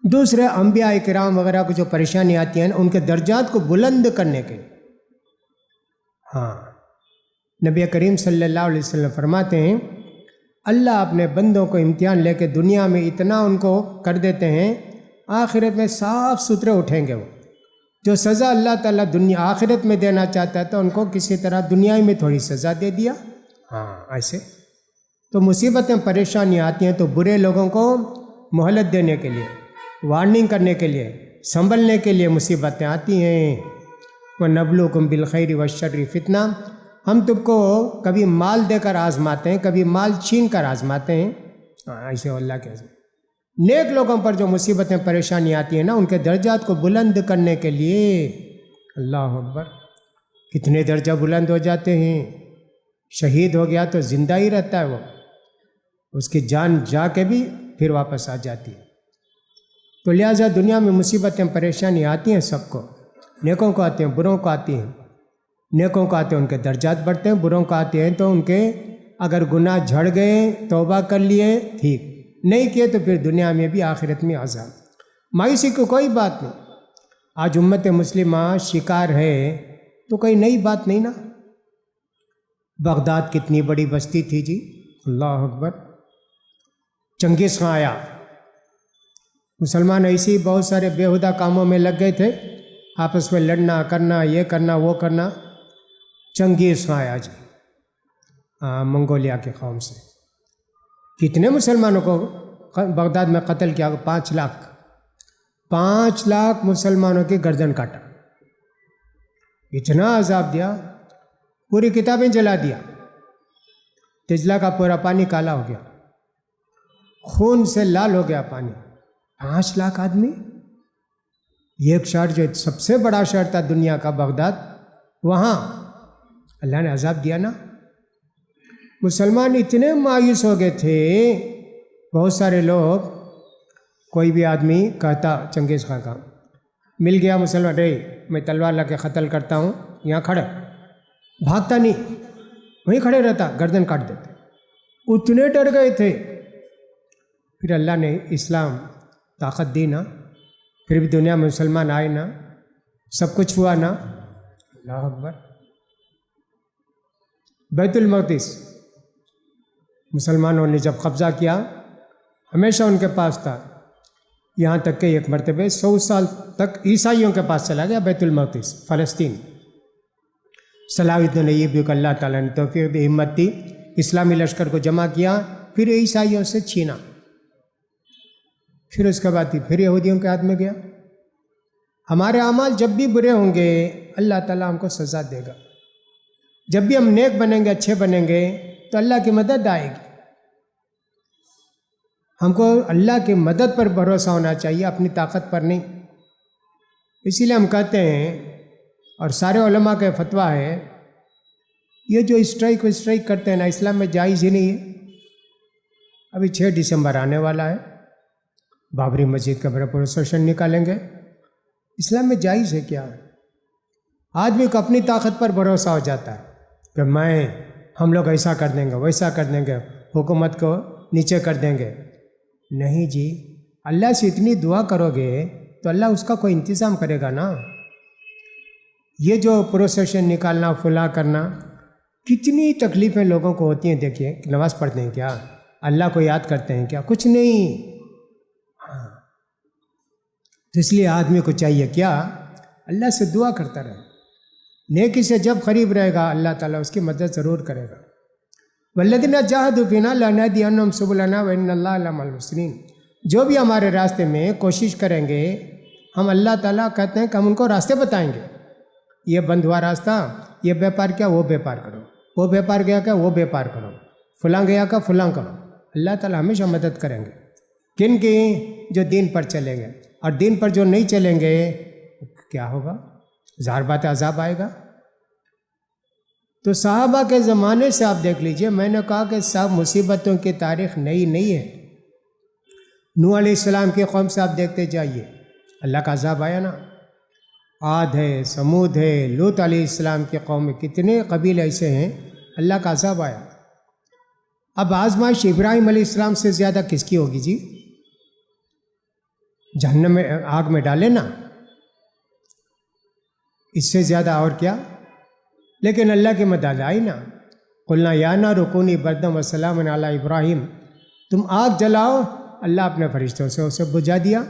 دوسرے انبیاء کرام وغیرہ کو جو پریشانی آتی ہیں ان کے درجات کو بلند کرنے کے لیے۔ ہاں، نبی کریم صلی اللہ علیہ وسلم فرماتے ہیں اللہ اپنے بندوں کو امتحان لے کے دنیا میں اتنا ان کو کر دیتے ہیں، آخرت میں صاف ستھرے اٹھیں گے۔ وہ جو سزا اللہ تعالیٰ آخرت میں دینا چاہتا ہے تو ان کو کسی طرح دنیا میں تھوڑی سزا دے دیا۔ ہاں ایسے تو مصیبتیں پریشانیاں آتی ہیں تو برے لوگوں کو مہلت دینے کے لیے، وارننگ کرنے کے لیے، سنبھلنے کے لیے مصیبتیں آتی ہیں۔ وَنَبْلُوكُمْ بِالْخَيْرِ وَالشَّرِّ فِتْنَةً، ہم تم کو کبھی مال دے کر آزماتے ہیں، کبھی مال چھین کر آزماتے ہیں۔ ایسے اللہ کے عزم نیک لوگوں پر جو مصیبتیں پریشانی آتی ہیں نا، ان کے درجات کو بلند کرنے کے لیے، اللہ اکبر، کتنے درجہ بلند ہو جاتے ہیں۔ شہید ہو گیا تو زندہ ہی رہتا ہے، وہ اس کی جان جا کے بھی پھر واپس آ جاتی ہے۔ تو لہٰذا دنیا میں مصیبتیں پریشانی آتی ہیں سب کو، نیکوں کو آتی ہیں، بروں کو آتی ہیں۔ نیکوں کو آتے ہیں ان کے درجات بڑھتے ہیں، بروں کو آتے ہیں تو ان کے اگر گناہ جھڑ گئے، توبہ کر لیے، ٹھیک، نہیں کیے تو پھر دنیا میں بھی آخرت میں عذاب۔ مایوسی کو کوئی بات نہیں، آج امت مسلمہ شکار ہے تو کوئی نئی بات نہیں نا۔ بغداد کتنی بڑی بستی تھی جی، اللہ اکبر. چنگیز خان آیا. مسلمان ایسے ہی بہت سارے بیہودہ کاموں میں لگ گئے تھے، آپس میں لڑنا کرنا، یہ کرنا وہ کرنا. چنگیز خان آیا جی، منگولیا کے قوم سے. کتنے مسلمانوں کو بغداد میں قتل کیا؟ 5 لاکھ. 5 لاکھ مسلمانوں کی گردن کاٹا. اتنا عذاب دیا، پوری کتابیں جلا دیا. دجلہ کا پورا پانی کالا ہو گیا، خون سے لال ہو گیا پانی. 5 لاکھ آدمی. یہ ایک شہر جو سب سے بڑا شہر تھا دنیا کا، بغداد، وہاں اللہ نے عذاب دیا نا. مسلمان اتنے مایوس ہو گئے تھے. بہت سارے لوگ، کوئی بھی آدمی کہتا چنگیز خان کا مل گیا مسلمان، رے میں تلوار لا کے قتل کرتا ہوں، یہاں کھڑا، بھاگتا نہیں، وہیں کھڑے رہتا، گردن کاٹ دیتے. اتنے ڈر گئے تھے. پھر اللہ نے اسلام طاقت دی نا، پھر بھی دنیا میں مسلمان آئے نا، سب کچھ ہوا نا. اللہ اکبر. بیت المقدس مسلمانوں نے جب قبضہ کیا، ہمیشہ ان کے پاس تھا، یہاں تک کہ ایک مرتبہ 100 سال تک عیسائیوں کے پاس چلا گیا بیت المقدس، فلسطین. صلاح الدین ایوبی کو اللہ تعالیٰ نے توفیق دی، ہمت دی، اسلامی لشکر کو جمع کیا، پھر عیسائیوں سے چھینا. پھر اس کے بعد پھر یہودیوں کے ہاتھ میں گیا. ہمارے اعمال جب بھی برے ہوں گے اللہ تعالیٰ ہم کو سزا دے گا. جب بھی ہم نیک بنیں گے، اچھے بنیں گے تو اللہ کی مدد آئے گی. ہم کو اللہ کی مدد پر بھروسہ ہونا چاہیے، اپنی طاقت پر نہیں. اسی لیے ہم کہتے ہیں، اور سارے علماء کا فتویٰ ہے، یہ جو اسٹرائک کرتے ہیں نا، اسلام میں جائز ہی نہیں ہے. ابھی 6 دسمبر آنے والا ہے، بابری مسجد کا بڑا پروسیشن نکالیں گے. اسلام میں جائز ہے کیا؟ آدمی کو اپنی طاقت پر بھروسہ ہو جاتا ہے کہ ہم لوگ ایسا کر دیں گے، ویسا کر دیں گے، حکومت کو نیچے کر دیں گے. نہیں جی، اللہ سے اتنی دعا کرو گے تو اللہ اس کا کوئی انتظام کرے گا نا. یہ جو پروسیشن نکالنا، فلاں کرنا، کتنی تکلیفیں لوگوں کو ہوتی ہیں. دیکھیے، نماز پڑھتے ہیں کیا؟ اللہ کو یاد کرتے ہیں کیا؟ کچھ نہیں. ہاں، تو اس لیے آدمی کو چاہیے کیا؟ اللہ سے دعا کرتا رہے. نیکی سے جب قریب رہے گا اللہ تعالیٰ اس کی مدد ضرور کرے گا. والذین جاہدوا فینا لنہدینہم سبلنا وان اللہ لمع المحسنین. جو بھی ہمارے راستے میں کوشش کریں گے، ہم اللہ تعالیٰ کہتے ہیں کہ ہم ان کو راستے بتائیں گے. یہ بند ہوا راستہ، یہ بیپار کیا، وہ بیپار کرو، وہ بیپار گیا کیا، وہ بیپار کرو، فلاں گیا کا فلاں کرو. اللہ تعالیٰ ہمیشہ مدد کریں گے. کن کی؟ جو دین پر چلیں گے. اور دین پر جو نہیں چلیں گے کیا ہوگا؟ ظاہر بات عذاب آئے گا. تو صحابہ کے زمانے سے آپ دیکھ لیجئے، میں نے کہا کہ صاحب مصیبتوں کی تاریخ نئی نہیں ہے. نوح علیہ السلام کی قوم سے آپ دیکھتے جائیے، اللہ کا عذاب آیا نا. عاد ہے، سمود ہے، لوط علیہ السلام کی قوم میں کتنے قبیلے ایسے ہیں، اللہ کا عذاب آیا. اب آزمائش ابراہیم علیہ السلام سے زیادہ کس کی ہوگی جی؟ جہنم میں، آگ میں ڈالے نا، اس سے زیادہ اور کیا؟ لیکن اللہ کی مدد آئی نا. قلنا یا نار کونی بردا وسلام علی ابراہیم. تم آگ جلاؤ، اللہ اپنے فرشتوں سے اسے بجھا دیا.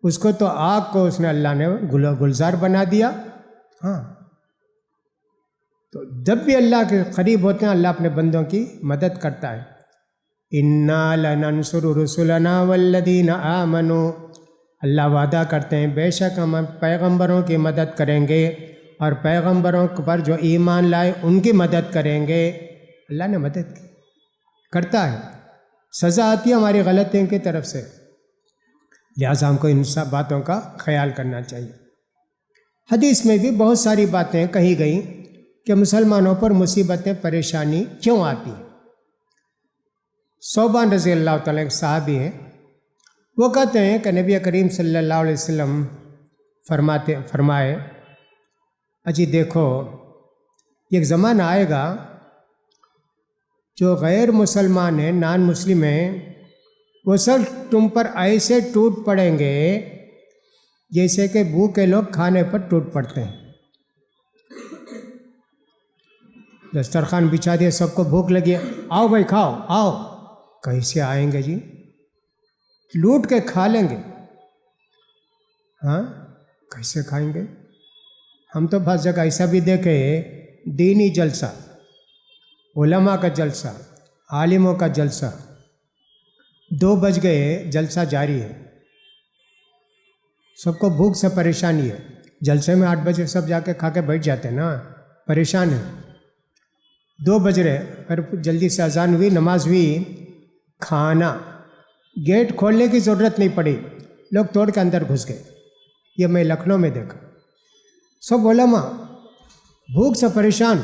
اس کو تو آگ کو اس نے اللہ نے گلزار بنا دیا. ہاں، تو جب بھی اللہ کے قریب ہوتے ہیں اللہ اپنے بندوں کی مدد کرتا ہے. انا لننصر رسلنا والذین آمنوا. اللہ وعدہ کرتے ہیں بے شک ہم پیغمبروں کی مدد کریں گے اور پیغمبروں پر جو ایمان لائے ان کی مدد کریں گے. اللہ نے مدد کرتا ہے. سزا آتی ہے ہماری غلطیوں کی طرف سے، لہٰذا ہم کو ان سب باتوں کا خیال کرنا چاہیے. حدیث میں بھی بہت ساری باتیں کہی گئیں کہ مسلمانوں پر مصیبتیں، پریشانی کیوں آتی ہیں. صوبان رضی اللہ تعالیٰ ایک صحابی ہیں، وہ کہتے ہیں کہ نبی کریم صلی اللہ علیہ وسلم فرمائے اجی دیکھو، ایک زمانہ آئے گا جو غیر مسلمان ہیں، نان مسلم ہیں، وہ سب تم پر ایسے ٹوٹ پڑیں گے جیسے کہ بھوکے لوگ کھانے پر ٹوٹ پڑتے ہیں. دسترخوان بچھا دیا، سب کو بھوک لگی ہے، آؤ بھائی کھاؤ آؤ، کیسے آئیں گے جی؟ لوٹ کے کھا لیں گے، ہاں کیسے کھائیں گے؟ ہم تو بعض جگہ ایسا بھی دیکھے دینی جلسہ، علماء کا جلسہ، عالموں کا جلسہ، 2 بج گئے جلسہ جاری ہے، سب کو بھوک سے پریشانی ہے، جلسے میں 8 بجے سب جا کے کھا کے بیٹھ جاتے ہیں نا، پریشان ہیں، 2 بج رہے، پھر جلدی سے اذان ہوئی، نماز ہوئی، کھانا، گیٹ کھولنے کی ضرورت نہیں پڑی، لوگ توڑ کے اندر گھس گئے۔ یہ میں لکھنؤ میں دیکھا، سب علماء بھوک سے پریشان۔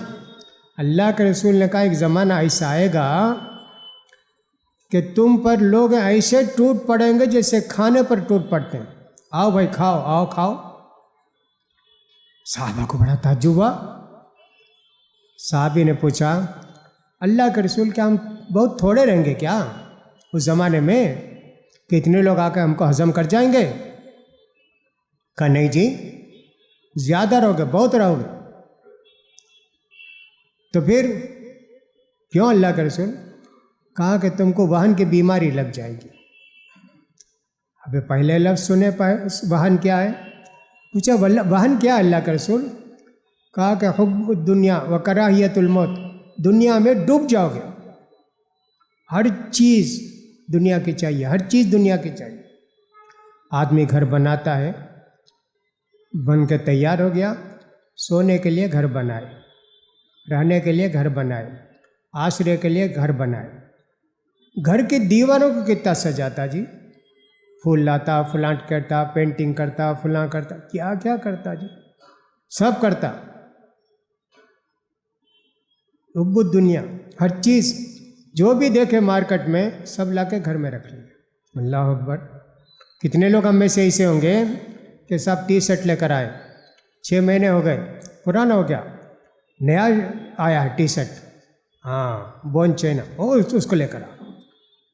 اللہ کے رسول نے کہا ایک زمانہ ایسا آئے گا کہ تم پر لوگ ایسے ٹوٹ پڑیں گے جیسے کھانے پر ٹوٹ پڑتے ہیں، آؤ بھائی کھاؤ آؤ کھاؤ۔ صحابہ کو بڑا تعجب ہوا، صحابی نے پوچھا اللہ کے رسول کیا ہم بہت تھوڑے رہیں گے کیا اس زمانے میں کہ اتنے لوگ آ کے ہم کو ہضم کر جائیں گے؟ کہا نہیں جی، زیادہ رہو گے، بہت رہو گے۔ تو پھر کیوں اللہ کے رسول؟ کہا کہ تم کو وہن کی بیماری لگ جائے گی۔ ابھی پہلے لفظ سنے وہن کیا ہے؟ پوچھا وہن کیا ہے اللہ کے رسول؟ کہا کہ حب الدنیا و کراہیت الموت، دنیا میں ڈوب جاؤ گے، ہر چیز دنیا کی چاہیے، ہر چیز دنیا کی چاہیے۔ آدمی گھر بناتا ہے، بن کے تیار ہو گیا، سونے کے لیے گھر بنائے، رہنے کے لیے گھر بنائے، آشرے کے لیے گھر بنائے، گھر کی دیواروں کو کتنا سجاتا جی، پھول لاتا، پلانٹ کرتا، پینٹنگ کرتا، فلاں کرتا، کیا کیا کرتا جی، سب کرتا۔ حب الدنیا، ہر چیز جو بھی دیکھے مارکیٹ میں سب لا کے گھر میں رکھ لیا۔ اللہ اکبر! کتنے لوگ ہم میں سے ایسے ہوں گے کہ سب ٹی شرٹ لے کر آئے، 6 مہینے ہو گئے، پرانا ہو گیا، نیا آیا ہے ٹی شرٹ، ہاں بون چینا، اس کو لے کر آ،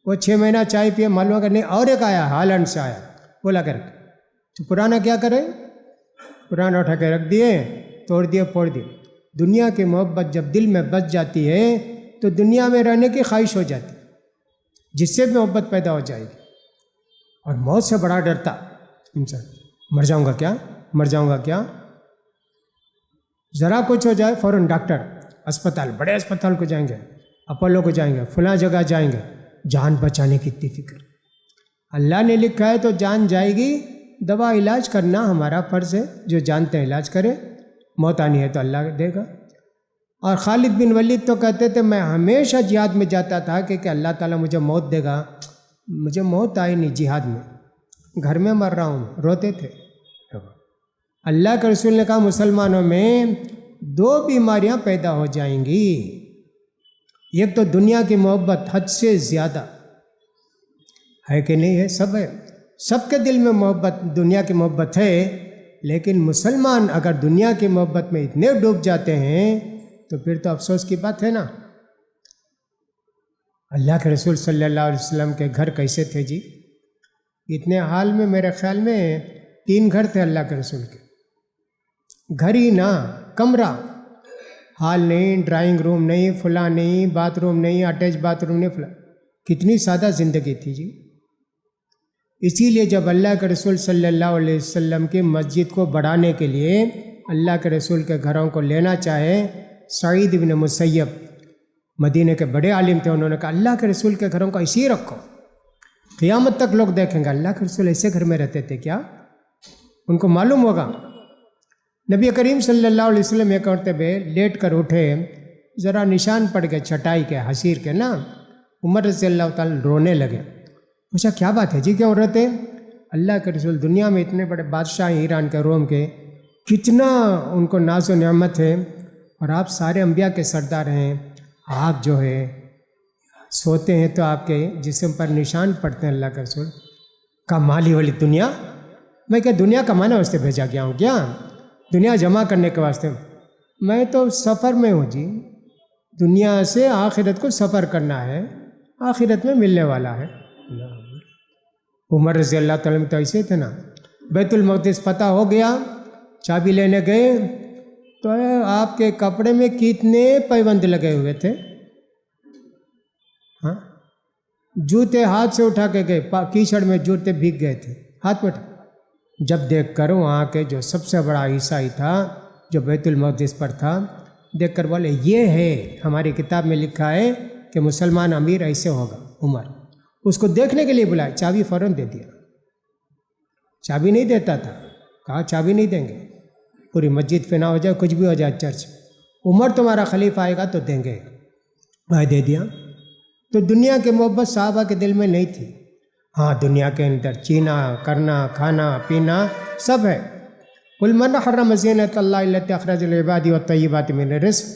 وہ 6 مہینہ چائے پیے، معلوم اگر نہیں اور ایک آیا ہالینڈ سے آیا، وہ لا کر تو پرانا کیا کرے؟ پرانا اٹھا کے رکھ دیے، توڑ دیے، پھوڑ دیے۔ دنیا کی محبت جب دل میں بس جاتی ہے تو دنیا میں رہنے کی خواہش ہو جاتی، جس سے بھی محبت پیدا ہو جائے گی۔ اور موت سے بڑا ڈرتا انسان، مر جاؤں گا کیا، مر جاؤں گا کیا، ذرا کچھ ہو جائے فوراً ڈاکٹر، اسپتال، بڑے اسپتال کو جائیں گے، اپولو کو جائیں گے، فلاں جگہ جائیں گے، جان بچانے کی اتنی فکر۔ اللہ نے لکھا ہے تو جان جائے گی، دوا علاج کرنا ہمارا فرض ہے، جو جانتے ہیں علاج کرے، موت آنی ہے تو اللہ دے گا۔ اور خالد بن ولید تو کہتے تھے میں ہمیشہ جہاد میں جاتا تھا کہ اللہ تعالیٰ مجھے موت دے گا، مجھے موت آئی نہیں جہاد میں، گھر میں مر رہا ہوں، روتے تھے۔ اللہ کے رسول نے کہا مسلمانوں میں 2 بیماریاں پیدا ہو جائیں گی، ایک تو دنیا کی محبت حد سے زیادہ ہے کہ نہیں ہے، سب ہے، سب کے دل میں محبت، دنیا کی محبت ہے، لیکن مسلمان اگر دنیا کی محبت میں اتنے ڈوب جاتے ہیں تو پھر تو افسوس کی بات ہے نا۔ اللہ کے رسول صلی اللہ علیہ وسلم کے گھر کیسے تھے جی؟ اتنے حال میں میرے خیال میں 3 گھر تھے اللہ کے رسول کے، گھر ہی نہ، کمرہ، ہال نہیں، ڈرائنگ روم نہیں، فلاں نہیں، باتھ روم نہیں، اٹیچ باتھ روم نہیں، فلاں، کتنی سادہ زندگی تھی جی۔ اسی لیے جب اللہ کے رسول صلی اللہ علیہ وسلم کی مسجد کو بڑھانے کے لیے اللہ کے رسول کے گھروں کو لینا چاہے، سعید بن مسیب مدینہ کے بڑے عالم تھے، انہوں نے کہا اللہ کے رسول کے گھروں کو ایسے ہی رکھو، قیامت تک لوگ دیکھیں گے اللہ کے رسول ایسے گھر میں رہتے تھے کیا، ان کو معلوم ہوگا۔ نبی کریم صلی اللہ علیہ وسلم ایک مرتبہ لیٹ کر اٹھے، ذرا نشان پڑ گئے چٹائی کے، حسیر کے نا، عمر رضی اللہ تعالیٰ رونے لگے، پوچھا کیا بات ہے جی، کیوں روتے؟ اللہ کے رسول دنیا میں اتنے بڑے بادشاہ ہیں ایران کے، روم کے، کتنا ان کو ناز و نعمت ہے، اور آپ سارے انبیاء کے سردار ہیں، آپ جو ہے سوتے ہیں تو آپ کے جسم پر نشان پڑتے ہیں اللہ کے رسول۔ کا مالی والی دنیا، میں کیا دنیا کمانے واسطے بھیجا گیا ہوں کیا، دنیا جمع کرنے کے واسطے؟ میں تو سفر میں ہوں جی، دنیا سے آخرت کو سفر کرنا ہے، آخرت میں ملنے والا ہے۔ عمر رضی اللہ تعالیٰ میں تو ایسے تھے نا، بیت المقدس فتح ہو گیا، چابی لینے گئے تو آپ کے کپڑے میں کتنے پیبند لگے ہوئے تھے؟ ہاں، جوتے ہاتھ سے اٹھا کے گئے، کیچڑ میں جوتے بھیگ گئے تھے، ہاتھ میں جب دیکھ کر وہاں کے جو سب سے بڑا عیسائی تھا جو بیت المقدس پر تھا، دیکھ کر بولے یہ ہے ہماری کتاب میں لکھا ہے کہ مسلمان امیر ایسے ہوگا عمر۔ اس کو دیکھنے کے لیے بلایا، چابی فوراً دے دیا۔ چابی نہیں دیتا تھا، کہا چابی نہیں دیں گے، پوری مسجد فنا ہو جائے، کچھ بھی ہو جائے چرچ، عمر تمہارا خلیفہ آئے گا تو دیں گے، بھائی دے دیا۔ تو دنیا کے محبت صحابہ کے دل میں نہیں تھی۔ ہاں، دنیا کے اندر چینا کرنا، کھانا پینا سب ہے۔ قل من حرم زینۃ اللہ التی اخرج لعبادہ والطیبات من الرزق،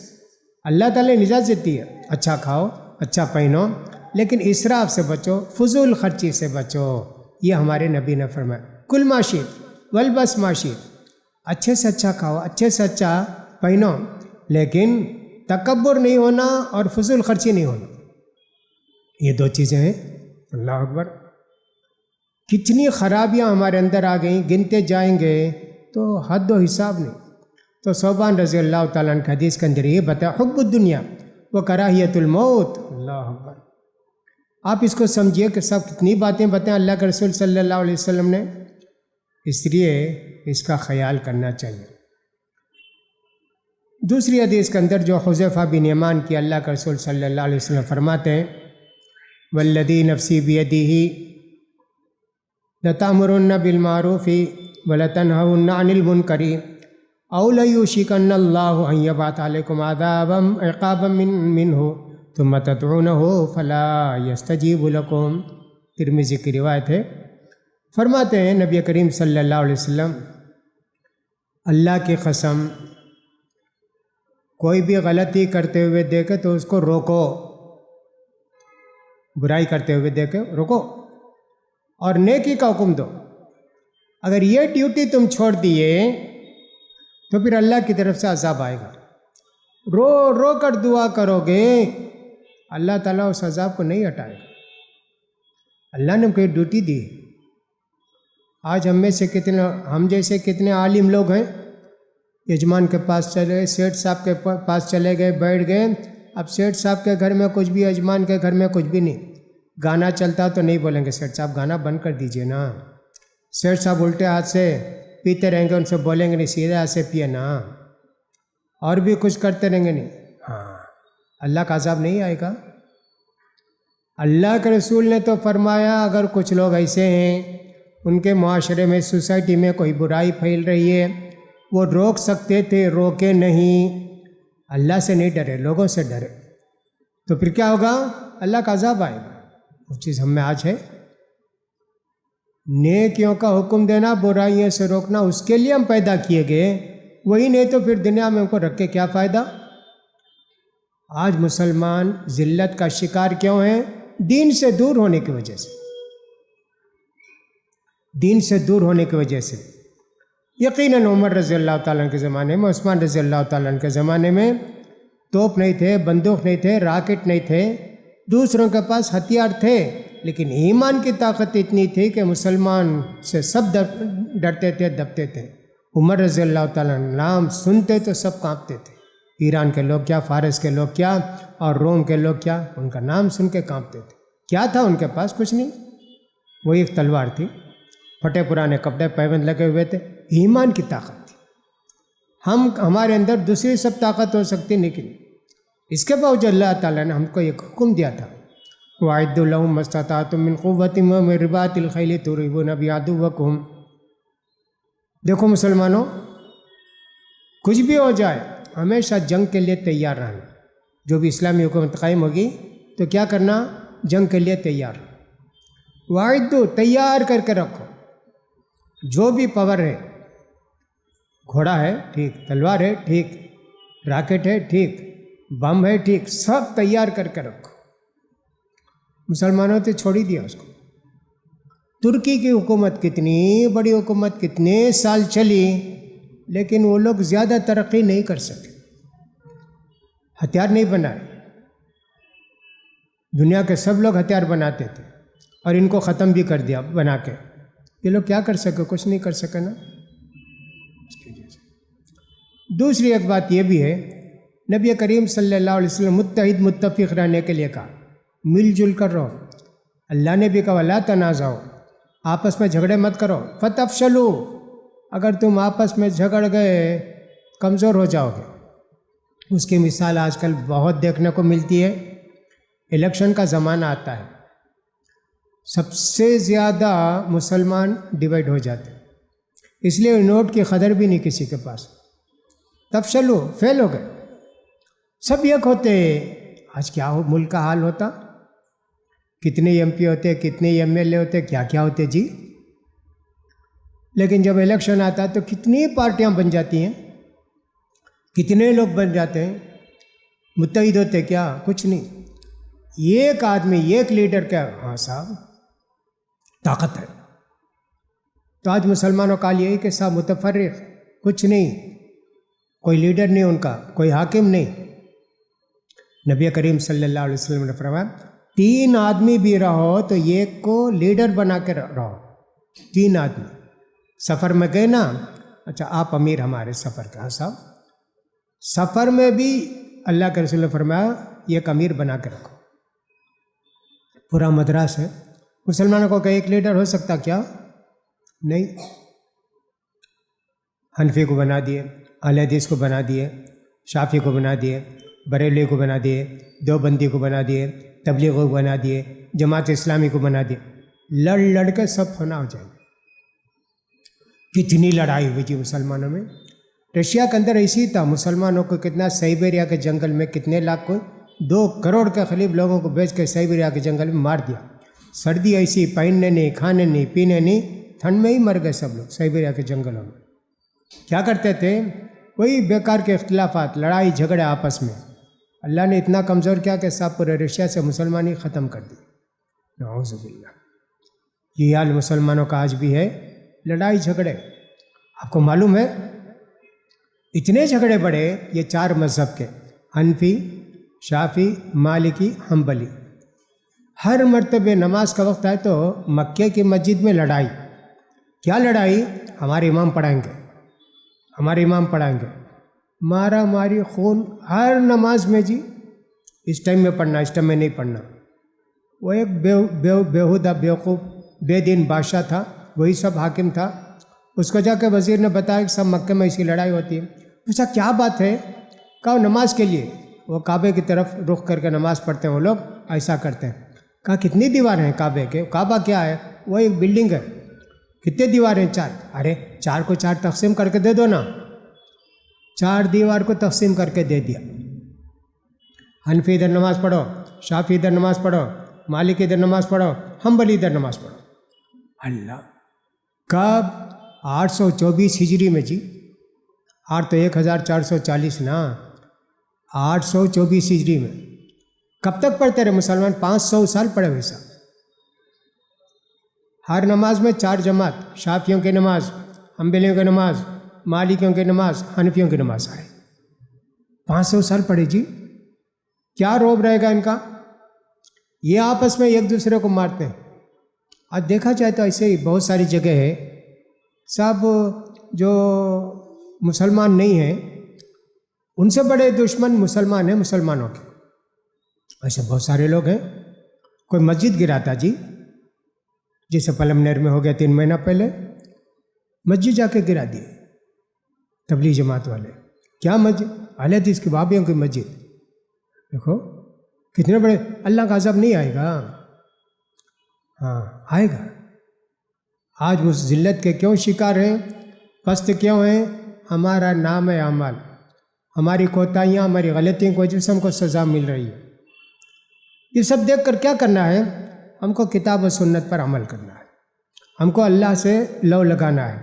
اللہ تعالیٰ نے اجازت دی ہے، اچھا کھاؤ، اچھا پہنو، لیکن اسراف سے بچو، فضول خرچی سے بچو، یہ ہمارے نبی نے فرمایا۔ کل ما شئت والبس ما شئت، اچھے سے اچھا کھاؤ، اچھے سے اچھا پہنو، لیکن تکبر نہیں ہونا اور فضول خرچی نہیں ہونا، یہ دو چیزیں ہیں۔ اللہ اکبر، کتنی خرابیاں ہمارے اندر آ گئیں، گنتے جائیں گے تو حد و حساب نہیں۔ تو صوبان رضی اللہ تعالیٰ عنہ حدیث کے اندر یہ بتایا، حب الدنیا و کراہیت الموت۔ اللہ اکبر، آپ اس کو سمجھیے کہ سب کتنی باتیں بتائیں اللہ کے رسول صلی اللہ علیہ وسلم نے، اس لیے اس کا خیال کرنا چاہیے۔ دوسری حدیث کے اندر جو حذیفہ بن یمان کی اللہ کے رسول صلی اللہ علیہ وسلم فرماتے ہیں، والذی نفسی بیدہ لتأمرن بالمعروف ولتنہون عن المنکر او لیوشکن اللہ ان یبعث علیکم عقابا منہ ثم تدعونہ فلا یستجیب لکم۔ ترمذی کی روایت ہے۔ فرماتے ہیں نبی کریم صلی اللہ علیہ وسلم، اللہ کی قسم، کوئی بھی غلطی کرتے ہوئے دیکھے تو اس کو روکو، برائی کرتے ہوئے دیکھے روکو اور نیکی کا حکم دو۔ اگر یہ ڈیوٹی تم چھوڑ دیے تو پھر اللہ کی طرف سے عذاب آئے گا۔ رو رو کر دعا کرو گے، اللہ تعالیٰ اس عذاب کو نہیں ہٹائے گا۔ اللہ نے کوئی ڈیوٹی دی۔ آج ہم جیسے کتنے عالم لوگ ہیں، یجمان کے پاس چلے، سیٹھ صاحب کے پاس چلے گئے، بیٹھ گئے۔ اب سیٹھ صاحب کے گھر میں کچھ بھی، یجمان کے گھر میں کچھ بھی نہیں۔ گانا چلتا تو نہیں بولیں گے سیٹھ صاحب گانا بند کر دیجئے نا۔ سیٹھ صاحب الٹے ہاتھ سے پیتے رہیں گے، ان سے بولیں گے نہیں سیدھے ہاتھ سے پیے نا، اور بھی کچھ کرتے رہیں گے نہیں۔ ہاں، اللہ کا عذاب نہیں آئے گا۔ اللہ کے رسول نے تو فرمایا اگر کچھ لوگ ایسے ہیں ان کے معاشرے میں، سوسائٹی میں کوئی برائی پھیل رہی ہے، وہ روک سکتے تھے، روکے نہیں۔ اللہ سے نہیں ڈرے، لوگوں سے ڈرے، تو پھر کیا ہوگا؟ اللہ کا عذاب آئے گا۔ وہ چیز ہم میں آج ہے، نیکیوں کا حکم دینا، برائیوں سے روکنا، اس کے لیے ہم پیدا کیے گئے، وہی نہیں تو پھر دنیا میں ہم کو رکھ کے کیا فائدہ؟ آج مسلمان ذلت کا شکار کیوں ہیں؟ دین سے دور ہونے کی وجہ سے، دین سے دور ہونے کی وجہ سے۔ یقیناً عمر رضی اللہ تعالیٰ عنہ کے زمانے میں، عثمان رضی اللہ تعالیٰ عنہ کے زمانے میں توپ نہیں تھے، بندوق نہیں تھے، راکٹ نہیں تھے، دوسروں کے پاس ہتھیار تھے، لیکن ایمان کی طاقت اتنی تھی کہ مسلمان سے سب ڈرتے تھے، دبتے تھے۔ عمر رضی اللہ تعالیٰ عنہ نام سنتے تو سب کانپتے تھے، ایران کے لوگ کیا، فارس کے لوگ کیا، اور روم کے لوگ کیا، ان کا نام سن کے کانپتے تھے۔ کیا تھا ان کے پاس؟ کچھ نہیں، وہی ایک تلوار تھی، پھٹے پرانے کپڑے پیبند لگے ہوئے تھے، ایمان کی طاقت تھی۔ ہمارے اندر دوسری سب طاقت ہو سکتی لیکن اس کے باوجود اللہ تعالیٰ نے ہم کو ایک حکم دیا تھا، وَأَعِدُّوا لَهُم مَّا اسْتَطَعْتُم مِّن قُوَّةٍ وَمِن رِّبَاطِ الْخَيْلِ تُرْهِبُونَ بِهِ عَدُوَّكُمْ۔ دیکھو مسلمانوں، کچھ بھی ہو جائے ہمیشہ جنگ کے لیے تیار رہنا۔ جو بھی اسلامی حکومت قائم ہوگی تو کیا کرنا؟ جنگ کے لیے تیار۔ وَأَعِدُّوا، تیار کر کے رکھو، جو بھی پاور ہے، گھوڑا ہے ٹھیک، تلوار ہے ٹھیک، راکٹ ہے ٹھیک، بم ہے ٹھیک، سب تیار کر کے رکھو۔ مسلمانوں نے چھوڑ ہی دیا اس کو۔ ترکی کی حکومت کتنی بڑی حکومت، کتنے سال چلی، لیکن وہ لوگ زیادہ ترقی نہیں کر سکے، ہتھیار نہیں بنائے۔ دنیا کے سب لوگ ہتھیار بناتے تھے اور ان کو ختم بھی کر دیا بنا کے۔ یہ لوگ کیا کر سکے؟ کچھ نہیں کر سکے نا۔ دوسری ایک بات یہ بھی ہے، نبی کریم صلی اللہ علیہ وسلم متحد متفق رہنے کے لیے کہا، مل جل کر رہو۔ اللہ نے بھی کہا وَلَا تَنَازَعُوا، آپس میں جھگڑے مت کرو، فَتَفْشَلُوا، اگر تم آپس میں جھگڑ گئے کمزور ہو جاؤ گے۔ اس کی مثال آج کل بہت دیکھنے کو ملتی ہے۔ الیکشن کا زمانہ آتا ہے، سب سے زیادہ مسلمان ڈیوائیڈ ہو جاتے ہیں، اس لیے نوٹ کی قدر بھی نہیں کسی کے پاس، تفشلو، فیل ہو گئے، سب یک ہوتے۔ آج کیا ہو ملک کا حال ہوتا، کتنے ایم پی ہوتے، کتنے ایم ایل اے ہوتے، کیا کیا ہوتے جی۔ لیکن جب الیکشن آتا ہے تو کتنی پارٹیاں بن جاتی ہیں، کتنے لوگ بن جاتے ہیں، متحد ہوتے کیا، کچھ نہیں۔ ایک آدمی، ایک لیڈر کیا، ہاں صاحب طاقت ہے۔ تو آج مسلمانوں کا حال یہی کہ صاحب متفرق، کچھ نہیں، کوئی لیڈر نہیں ان کا، کوئی حاکم نہیں۔ نبی کریم صلی اللہ علیہ وسلم نے فرمایا 3 آدمی بھی رہو تو ایک کو لیڈر بنا کے رہو۔ 3 آدمی سفر میں گئے نا، اچھا آپ امیر ہمارے سفر کا، ہاں صاحب سفر میں بھی اللہ کے رسول نے فرمایا ایک امیر بنا کے رکھو۔ پورا مدراس ہے، مسلمانوں کو کہ ایک لیڈر ہو سکتا کیا؟ نہیں۔ حنفی کو بنا دیے، اہل حدیث کو بنا دیے، شافعی کو بنا دیے، بریلوی کو بنا دیے، دیوبندی کو بنا دیے، تبلیغوں کو بنا دیے، جماعت اسلامی کو بنا دیے، لڑ کے سب فنا ہو جائیں گے۔ کتنی لڑائی ہوئی جی مسلمانوں میں۔ رشیا کے اندر ایسی تھا، مسلمانوں کو کتنا، سائبیریا کے جنگل میں کتنے لاکھ کو، 2 کروڑ کے قریب لوگوں کو بیچ کے سائبیریا کے جنگل میں مار دیا۔ سردی ایسی، پہننے نہیں، کھانے نہیں، پینے نہیں، ٹھنڈ میں ہی مر گئے سب لوگ سائبیریا کے جنگلوں میں۔ کیا کرتے تھے؟ وہی بیکار کے اختلافات، لڑائی جھگڑے آپس میں۔ اللہ نے اتنا کمزور کیا کہ سب پورے رشیا سے مسلمانی ختم کر دی۔ نعوذ باللہ۔ یہ حال مسلمانوں کا آج بھی ہے، لڑائی جھگڑے۔ آپ کو معلوم ہے اتنے جھگڑے بڑے، یہ 4 مذہب کے، حنفی، شافعی، مالکی، حنبلی، ہر مرتبہ نماز کا وقت آئے تو مکے کی مسجد میں لڑائی۔ کیا لڑائی؟ ہمارے امام پڑھائیں گے، ہمارے امام پڑھائیں گے، مارا ماری، خون، ہر نماز میں جی، اس ٹائم میں پڑھنا، اس ٹائم میں نہیں پڑھنا۔ وہ ایک بیہودہ بیوقوف بے دین بادشاہ تھا، وہی سب حاکم تھا۔ اس کو جا کے وزیر نے بتایا کہ سب مکے میں اسی لڑائی ہوتی ہے۔ پوچھا کیا بات ہے؟ کہا نماز کے لیے، وہ کعبے کی طرف رخ کر کے نماز پڑھتے ہیں، وہ لوگ ایسا کرتے ہیں۔ کہا کتنی دیوار ہیں کعبے کے؟ کعبہ کیا ہے؟ وہ ایک بلڈنگ ہے۔ کتنے دیوار ہیں؟ 4۔ ارے 4 کو 4 تقسیم کر کے دے دو نا۔ 4 دیوار کو تقسیم کر کے دے دیا۔ حنفی ادھر نماز پڑھو، شافعی ادھر نماز پڑھو، مالک ادھر نماز پڑھو، حنبلی ادھر نماز پڑھو۔ اللہ، کب؟ 824 ہجری میں جی، 8 تو 1440 نا، 824 ہجری میں۔ کب تک پڑھتے رہے مسلمان؟ 500 سال پڑھے ویسا۔ ہر نماز میں 4 جماعت، شافعیوں کی نماز، حنبلیوں کی نماز، مالکیوں کی نماز، حنفیوں کی نماز آئے۔ 500 سال پڑھے جی۔ کیا روب رہے گا ان کا؟ یہ آپس میں ایک دوسرے کو مارتے ہیں۔ آج دیکھا جائے تو ایسے ہی بہت ساری جگہ ہے، سب جو مسلمان نہیں ہیں ان سے بڑے دشمن مسلمان ہیں مسلمانوں کے۔ ایسے بہت سارے لوگ ہیں۔ کوئی مسجد گراتا جی، جیسے پلمنیر میں ہو گیا 3 مہینہ پہلے، مسجد جا کے گرا دیے تبلیغ جماعت والے۔ کیا مسجد؟ اہل حدیث کی بابیوں کی مسجد۔ دیکھو کتنے بڑے، اللہ کا عذاب نہیں آئے گا؟ ہاں آئے گا۔ آج اس ذلت کے کیوں شکار ہیں، پست کیوں ہیں؟ ہمارا نام ہے اعمال، ہماری کوتاہیاں، ہماری غلطیوں کو جسم کو سزا مل رہی ہے۔ یہ سب دیکھ کر کیا کرنا ہے؟ ہم کو کتاب و سنت پر عمل کرنا ہے، ہم کو اللہ سے لو لگانا ہے،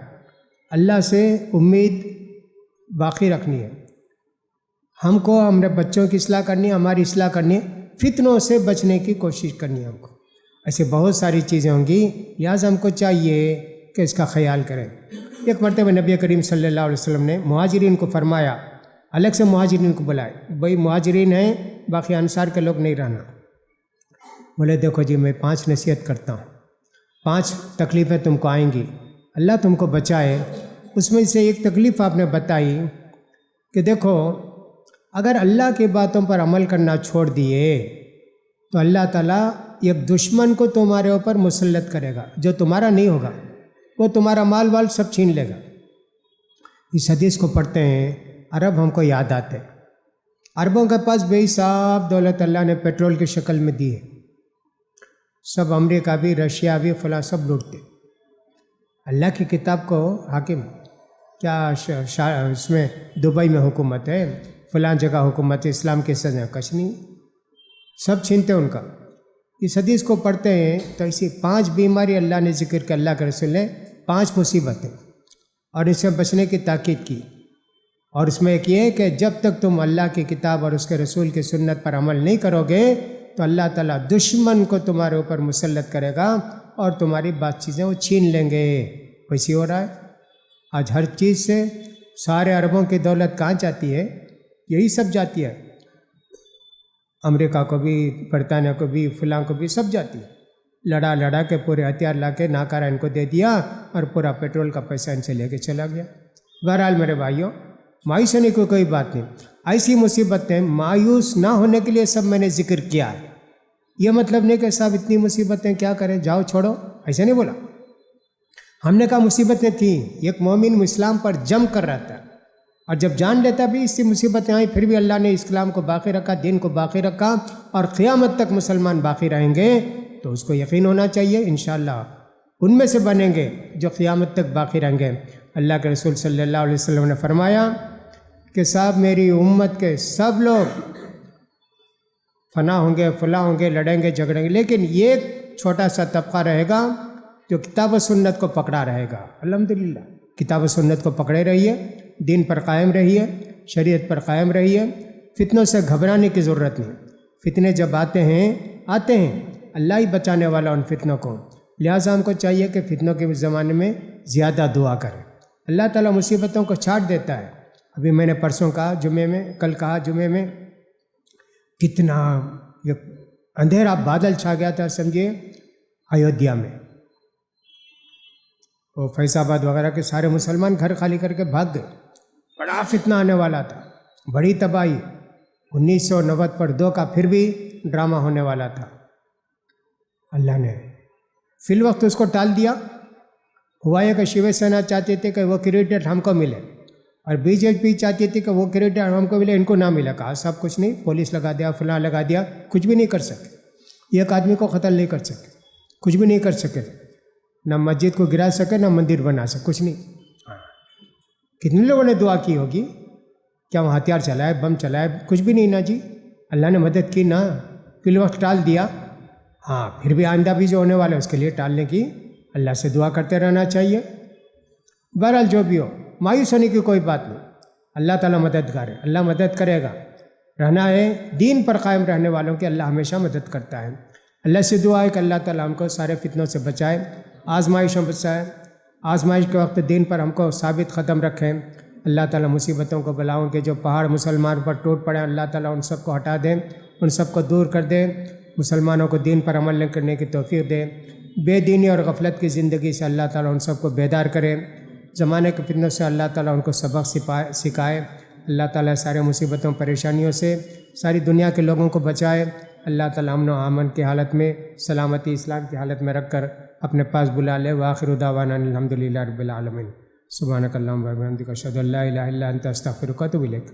اللہ سے امید باقی رکھنی ہے، ہم کو ہمارے بچوں کی اصلاح کرنی ہے، ہماری اصلاح کرنی ہے، فتنوں سے بچنے کی کوشش کرنی ہے ہم کو۔ ایسے بہت ساری چیزیں ہوں گی، لہٰذا ہم کو چاہیے کہ اس کا خیال کریں۔ ایک مرتبہ نبی کریم صلی اللہ علیہ وسلم نے مہاجرین کو فرمایا، الگ سے مہاجرین کو بلائے، بھائی مہاجرین ہیں، باقی انصار کے لوگ نہیں رہنا۔ بولے دیکھو جی میں 5 نصیحت کرتا ہوں، 5 تکلیفیں تم کو آئیں گی، اللہ تم کو بچائے۔ اس میں سے ایک تکلیف آپ نے بتائی کہ دیکھو اگر اللہ کی باتوں پر عمل کرنا چھوڑ دیے تو اللہ تعالیٰ ایک دشمن کو تمہارے اوپر مسلط کرے گا جو تمہارا نہیں ہوگا، وہ تمہارا مال وال سب چھین لے گا۔ اس حدیث کو پڑھتے ہیں عرب ہم کو یاد آتے ہیں۔ عربوں کے پاس بے حساب دولت اللہ نے پیٹرول کی شکل میں دی ہے، سب امریکہ بھی رشیا بھی فلاں سب لوٹتے۔ اللہ کی کتاب کو حاکم کیا اس میں دبئی میں حکومت ہے، فلاں جگہ حکومت ہے، اسلام کے سزا کچھ نہیں، سب چھینتے ان کا۔ اس حدیث کو پڑھتے ہیں تو اسی 5 بیماری اللہ نے ذکر کیا، اللہ کے رسول نے 5 مصیبتیں، اور اس سے بچنے کی تاکید کی۔ اور اس میں ایک یہ ہے کہ جب تک تم اللہ کی کتاب اور اس کے رسول کی سنت پر عمل نہیں کرو گے تو اللہ تعالیٰ دشمن کو تمہارے اوپر مسلط کرے گا اور تمہاری بات چیزیں وہ چھین لیں گے۔ ویسے ہو رہا ہے آج ہر چیز سے، سارے عربوں کی دولت کہاں جاتی ہے؟ یہی سب جاتی ہے، امریکہ کو بھی، برطانیہ کو بھی، فلاں کو بھی، سب جاتی ہے۔ لڑا کے پورے ہتھیار لا کے ناکارہ ان کو دے دیا اور پورا پیٹرول کا پیسہ ان سے لے کے چلا گیا۔ بہرحال میرے بھائیوں، مایوس ہونے کی کوئی بات نہیں، ایسی مصیبتیں مایوس نہ ہونے کے لیے سب میں نے ذکر کیا ہے۔ یہ مطلب نہیں کہ صاحب اتنی مصیبتیں کیا کریں، جاؤ چھوڑو، ایسے نہیں بولا۔ ہم نے کہا مصیبتیں تھیں، ایک مومن اسلام پر جم کر رہتا ہے، اور جب جان لیتا بھی اس سے مصیبتیں آئیں پھر بھی اللہ نے اسلام کو باقی رکھا، دین کو باقی رکھا، اور قیامت تک مسلمان باقی رہیں گے تو اس کو یقین ہونا چاہیے انشاءاللہ ان میں سے بنیں گے جو قیامت تک باقی رہیں گے۔ اللہ کے رسول صلی اللہ علیہ وسلم نے فرمایا کہ صاحب میری امت کے سب لوگ فنا ہوں گے، فلاں ہوں گے، لڑیں گے، جھگڑیں گے، لیکن یہ چھوٹا سا طبقہ رہے گا جو کتاب و سنت کو پکڑا رہے گا۔ الحمدللہ کتاب و سنت کو پکڑے رہیے، دین پر قائم رہیے، شریعت پر قائم رہیے، فتنوں سے گھبرانے کی ضرورت نہیں۔ فتنے جب آتے ہیں اللہ ہی بچانے والا ان فتنوں کو، لہٰذا ہم کو چاہیے کہ فتنوں کے زمانے میں زیادہ دعا کریں، اللہ تعالیٰ مصیبتوں کو چھاٹ دیتا ہے۔ ابھی میں نے پرسوں کہا جمعے میں، کل کہا جمعے میں، کتنا اندھیرا بادل چھا گیا تھا سمجھیے ایودھیا میں، وہ فیض آباد وغیرہ کے سارے مسلمان گھر خالی کر کے بھاگ گئے، بڑا فتنہ آنے والا تھا، بڑی تباہی، 1990 پر 2 کا پھر بھی ڈرامہ ہونے والا تھا۔ اللہ نے فی الوقت اس کو ٹال دیا۔ ہوا یہ کہ شیو سینا چاہتے تھے کہ وہ کریڈٹ ہم کو ملے، اور بی جے پی چاہتی تھی کہ وہ کریڈٹ ہم کو ملے، ان کو نہ ملا۔ کہا سب کچھ نہیں، پولیس لگا دیا، فلاں لگا دیا، کچھ بھی نہیں کر سکے، ایک آدمی کو قتل نہیں کر سکے، کچھ بھی نہیں کر سکے، نہ مسجد کو گرا سکے، نہ مندر بنا سکے، کچھ نہیں۔ کتنے لوگوں نے دعا کی ہوگی، کیا وہ ہتھیار چلائے، بم چلائے، کچھ بھی نہیں نا جی، اللہ نے مدد کی نا، فی الوقت ٹال دیا۔ ہاں پھر بھی آئندہ بھی جو ہونے والا ہے اس کے لیے ٹالنے کی اللہ سے دعا کرتے رہنا چاہیے۔ بہرحال جو بھی ہو، مایوس ہونے کی کوئی بات نہیں، اللہ تعالیٰ مددگار ہے، اللہ مدد کرے گا۔ رہنا ہے دین پر قائم رہنے والوں کی اللہ ہمیشہ مدد کرتا ہے۔ اللہ سے دعا ہے کہ اللہ تعالیٰ ہم کو سارے فتنوں سے بچائے، آزمائشوں بچائے، آزمائش کے وقت دین پر ہم کو ثابت قدم رکھیں۔ اللہ تعالیٰ مصیبتوں کو بلاؤں کے جو پہاڑ مسلمان پر ٹوٹ پڑے اللہ تعالیٰ ان سب کو ہٹا دیں، ان سب کو دور کر دیں، مسلمانوں کو دین پر عمل کرنے کی توفیق دیں، بے دینی اور غفلت کی زندگی سے اللہ تعالیٰ ان سب کو بیدار کرے، زمانے کے فتنوں سے اللہ تعالیٰ ان کو سبق سکھائے، اللہ تعالیٰ سارے مصیبتوں پریشانیوں سے ساری دنیا کے لوگوں کو بچائے، اللہ تعالیٰ امن و امن کی حالت میں، سلامتی اسلام کی حالت میں رکھ کر اپنے پاس بلا لے۔ وآخر دعوانا الحمدللہ رب العالمین۔ سبحانک اللہم و بحمدک اشہد ان لا الہ الا انت استغفرک و اتوب الیک۔